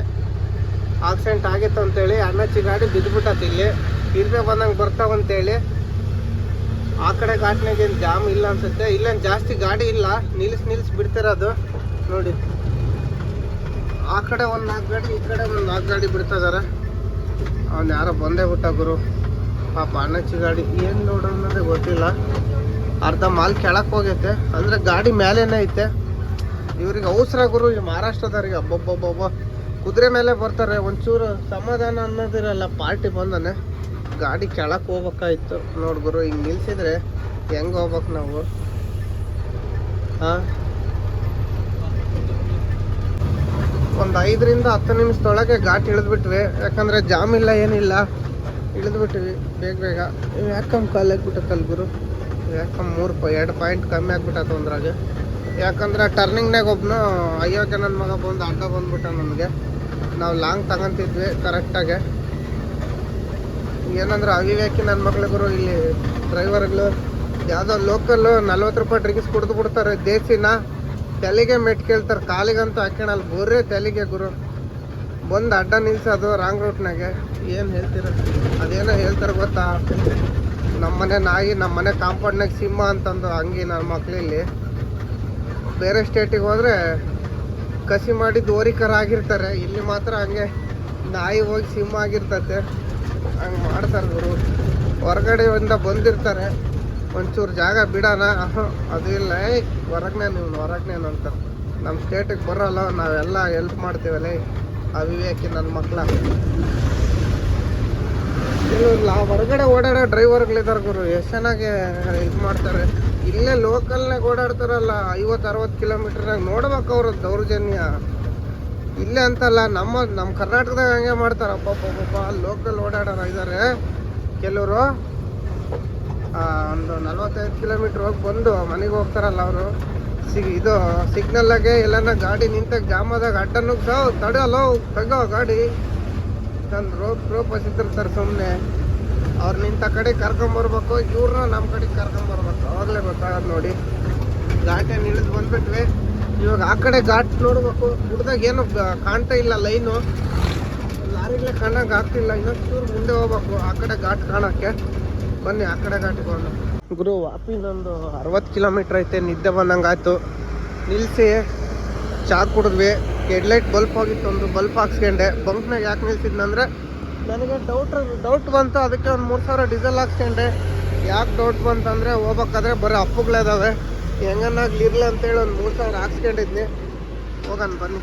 ಆಕ್ಸಿಡೆಂಟ್ ಆಗಿತ್ತು ಅಂತೇಳಿ ಅಣ್ಣಚ್ಚಿ ಗಾಡಿ ಬಿದ್ದುಬಿಟ್ಟತಿ. ಇಲ್ಲಿ ಇರ್ಬೇ ಬಂದಂಗೆ ಬರ್ತಾವಂತೇಳಿ ಆ ಕಡೆ ಘಾಟ್ನಾಗ ಏನು ಜಾಮ್ ಇಲ್ಲ ಅನ್ಸುತ್ತೆ. ಇಲ್ಲೇನು ಜಾಸ್ತಿ ಗಾಡಿ ಇಲ್ಲ, ನಿಲ್ಲಿಸಿ ಬಿಡ್ತಿರೋದು ನೋಡಿ. ಆ ಕಡೆ ಒಂದು 4 ಗಾಡಿ, ಈ ಕಡೆ ಒಂದು 4 ಗಾಡಿ ಬಿಡ್ತಿದ್ದಾರೆ. ಅವ್ನು ಯಾರೋ ಬಂದೇ ಬಿಟ್ಟ ಗುರು ಪಾಪ. ಅಣ್ಣಚ್ಚಿ ಗಾಡಿ ಏನು ನೋಡ್ರಿ ಅನ್ನೋದೇ ಗೊತ್ತಿಲ್ಲ. ಅರ್ಧ ಮಾಲ್ ಕೆಳಕ್ಕೆ ಹೋಗೈತೆ, ಅಂದರೆ ಗಾಡಿ ಮೇಲೇನೆ ಐತೆ. ಇವ್ರಿಗೆ ಅವಸರ ಗುರು ಈ ಮಹಾರಾಷ್ಟ್ರದವ್ರಿಗೆ. ಅಬ್ಬೊಬ್ಬೊಬ್ಬ ಕುದುರೆ ಮೇಲೆ ಬರ್ತಾರೆ, ಒಂಚೂರು ಸಮಾಧಾನ ಅನ್ನೋದಿರಲ್ಲ. ಪಾರ್ಟಿ ಬಂದಾನೆ, ಗಾಡಿ ಕೆಳಕ್ಕೆ ಹೋಗ್ಬೇಕಾಯ್ತು ನೋಡಿ ಗುರು. ಹಿಂಗೆ ನಿಲ್ಸಿದ್ರೆ ಹೆಂಗೆ ಹೋಗ್ಬೇಕು ನಾವು? ಹಾಂ, ಒಂದು 5ರಿಂದ 10 ನಿಮಿಷದೊಳಗೆ ಘಾಟ್ ಇಳಿದ್ಬಿಟ್ವಿ. ಯಾಕಂದರೆ ಜಾಮ್ ಇಲ್ಲ, ಏನಿಲ್ಲ, ಇಳಿದ್ಬಿಟ್ವಿ ಬೇಗ. ಯಾಕಮ್ಮ ಕಾಲು ಆಗ್ಬಿಟ್ಟತ್ತಲ್ಲ ಗುರು. ಯಾಕಮ್ಮ 2 ಪಾಯಿಂಟ್ ಕಮ್ಮಿ ಆಗ್ಬಿಟ್ಟತ್ತ ಒಂದ್ರಾಗೆ. ಯಾಕಂದ್ರೆ ಟರ್ನಿಂಗ್ನಾಗ ಒಬ್ಬನು ಅಯ್ಯೋಕೆ ನನ್ನ ಮಗ ಬಂದು ಅಡ್ಡ ಬಂದ್ಬಿಟ್ಟ ನಮಗೆ. ನಾವು ಲಾಂಗ್ ತಗೊಂತಿದ್ವಿ ಕರೆಕ್ಟಾಗೆ. ಏನಂದ್ರೆ ಅವಿವೇಕಿ ನನ್ನ ಮಕ್ಳಿಗರು ಇಲ್ಲಿ ಡ್ರೈವರ್ಗಳು ಯಾವುದೋ ಲೋಕಲ್ಲು 40 ರೂಪಾಯಿ ಡ್ರಿಂಕ್ಸ್ ಕುಡಿದು ಬಿಡ್ತಾರೆ. ದೇಸಿನ ತಲೆಗೆ ಮೆಟ್ ಕೇಳ್ತಾರೆ, ಕಾಲಿಗಂತೂ ಹಾಕ್ಯಣಲ್ಲ, ಬೋರೇ ತಲೆಗೆ ಗುರು. ಬಂದು ಅಡ್ಡ ನಿಲ್ಸೋದು ರಾಂಗ್ ರೂಟ್ನಾಗೆ. ಏನು ಹೇಳ್ತೀರ? ಅದೇನೋ ಹೇಳ್ತಾರೆ ಗೊತ್ತಾ, ನಮ್ಮನೆ ನಾಯಿ, ನಮ್ಮನೆ ಕಾಂಪೌಂಡ್ನಾಗ ಸಿಂಹ ಅಂತಂದು. ಹಂಗೆ ನನ್ನ ಮಕ್ಳಿಲ್ಲಿ ಬೇರೆ ಸ್ಟೇಟಿಗೆ ಹೋದರೆ ಕಸಿ ಮಾಡಿದ್ದು ಓರಿಕರ ಆಗಿರ್ತಾರೆ. ಇಲ್ಲಿ ಮಾತ್ರ ಹಂಗೆ ನಾಯಿ ಹೋಗಿ ಸಿಂಹ ಆಗಿರ್ತತೆ. ಹಂಗೆ ಮಾಡ್ತಾರೆ ಗುರು. ಹೊರಗಡೆಯಿಂದ ಬಂದಿರ್ತಾರೆ, ಒಂಚೂರು ಜಾಗ ಬಿಡೋಣ, ಅದು ಇಲ್ಲ, ಹೊರಗ್ನೇನು ಅಂತಾರೆ. ನಮ್ಮ ಸ್ಟೇಟಿಗೆ ಬರೋಲ್ಲ, ನಾವೆಲ್ಲ ಹೆಲ್ಪ್ ಮಾಡ್ತೀವಲ್ಲ. ಅವಿವೇಕಿ ನನ್ನ ಮಕ್ಕಳ. ಹೊರಗಡೆ ಓಡಾಡೋ ಡ್ರೈವರ್ಗಳಿದ್ದಾರೆ ಗುರು, ಎಷ್ಟು ಚೆನ್ನಾಗಿ ಇದು ಮಾಡ್ತಾರೆ. ಇಲ್ಲೇ ಲೋಕಲ್ನಾಗ ಓಡಾಡ್ತಾರಲ್ಲ 50-60 ಕಿಲೋಮೀಟರ್ನಾಗ ನೋಡ್ಬೇಕು ಅವ್ರ ದೌರ್ಜನ್ಯ. ಇಲ್ಲೇ ಅಂತಲ್ಲ, ನಮ್ಮ ಕರ್ನಾಟಕದಾಗ ಹಂಗೆ ಮಾಡ್ತಾರಪ್ಪ. ಲೋಕಲ್ ಓಡಾಡೋರು ಇದ್ದಾರೆ ಕೆಲವರು. ಒಂದು 45 ಕಿಲೋಮೀಟ್ರ್ ಹೋಗಿ ಬಂದು ಮನೆಗೆ ಹೋಗ್ತಾರಲ್ಲ ಅವರು. ಇದು ಸಿಗ್ನಲ್ಲಾಗೆ ಎಲ್ಲನ ಗಾಡಿ ನಿಂತಾಗ ಜಾಮದಾಗ ಅಡ್ಡ ನುಗ್ಸಾವ್ ತಡೆಯಲ್ಲ, ತಗೋ ಗಾಡಿ ತಂದು ರೋಪ್ ಹಸಿತಿರ್ತಾರೆ ಸುಮ್ಮನೆ. ಅವ್ರು ನಿಂತ ಕಡೆ ಕರ್ಕೊಂಬರ್ಬೇಕು, ಇವ್ರನ್ನ ನಮ್ಮ ಕಡೆಗೆ ಕರ್ಕೊಂಬರ್ಬೇಕು. ಅವಾಗಲೇ ಗೊತ್ತಾಗೋದು ನೋಡಿ. ಘಾಟೇನು ಇಳಿದು ಬಂದ್ಬಿಟ್ವಿ. ಇವಾಗ ಆ ಕಡೆ ಘಾಟ್ ನೋಡ್ಬೇಕು. ಗುಡ್ದಾಗ ಏನು ಕಾಣ್ತಾ ಇಲ್ಲ, ಲೈನು ಲಾರಿಗಳೇ ಕಾಣಕ್ಕೆ ಆಗ್ತಿಲ್ಲ. ಇನ್ನೊಂದು ಮುಂದೆ ಹೋಗ್ಬೇಕು ಆ ಕಡೆ ಘಾಟ್ ಕಾಣೋಕ್ಕೆ. ಬನ್ನಿ ಆ ಕಡೆ ಘಾಟಿಗೆ ಹೋಗೋಣ. ಗುರು ವಾಪಿನೊಂದು 60 ಕಿಲೋಮೀಟ್ರ್ ಐತೆ. ನಿದ್ದೆ ಬಂದಂಗೆ ಆಯಿತು. ನಿಲ್ಲಿಸಿ ಚಾ ಕುಡಿದ್ವಿ. ಹೆಡ್ಲೈಟ್ ಬಲ್ಪ್ ಹೋಗಿತ್ತು, ಒಂದು ಬಲ್ಪ್ ಹಾಕ್ಸ್ಕೊಂಡೆ. ಬಂಕ್ನಾಗ ಯಾಕೆ ನಿಲ್ಸಿದ್ನಂದರೆ ನನಗೆ ಡೌಟ್ ಬಂತು. ಅದಕ್ಕೆ ಒಂದು 3000 ಡೀಸೆಲ್ ಹಾಕ್ಸ್ಕೊಂಡೆ. ಯಾಕೆ ಡೌಟ್ ಬಂತಂದರೆ ಹೋಗ್ಬೇಕಾದ್ರೆ ಬರೀ ಅಪ್ಪುಗಳಿದಾವೆ, ಹೆಂಗನ್ನಾಗ್ಲಿ ಇರಲಿ ಅಂತೇಳಿ ಒಂದು 3000 ಹಾಕ್ಸ್ಕೊಂಡಿದ್ನಿ. ಹೋಗೋಣ ಬನ್ನಿ.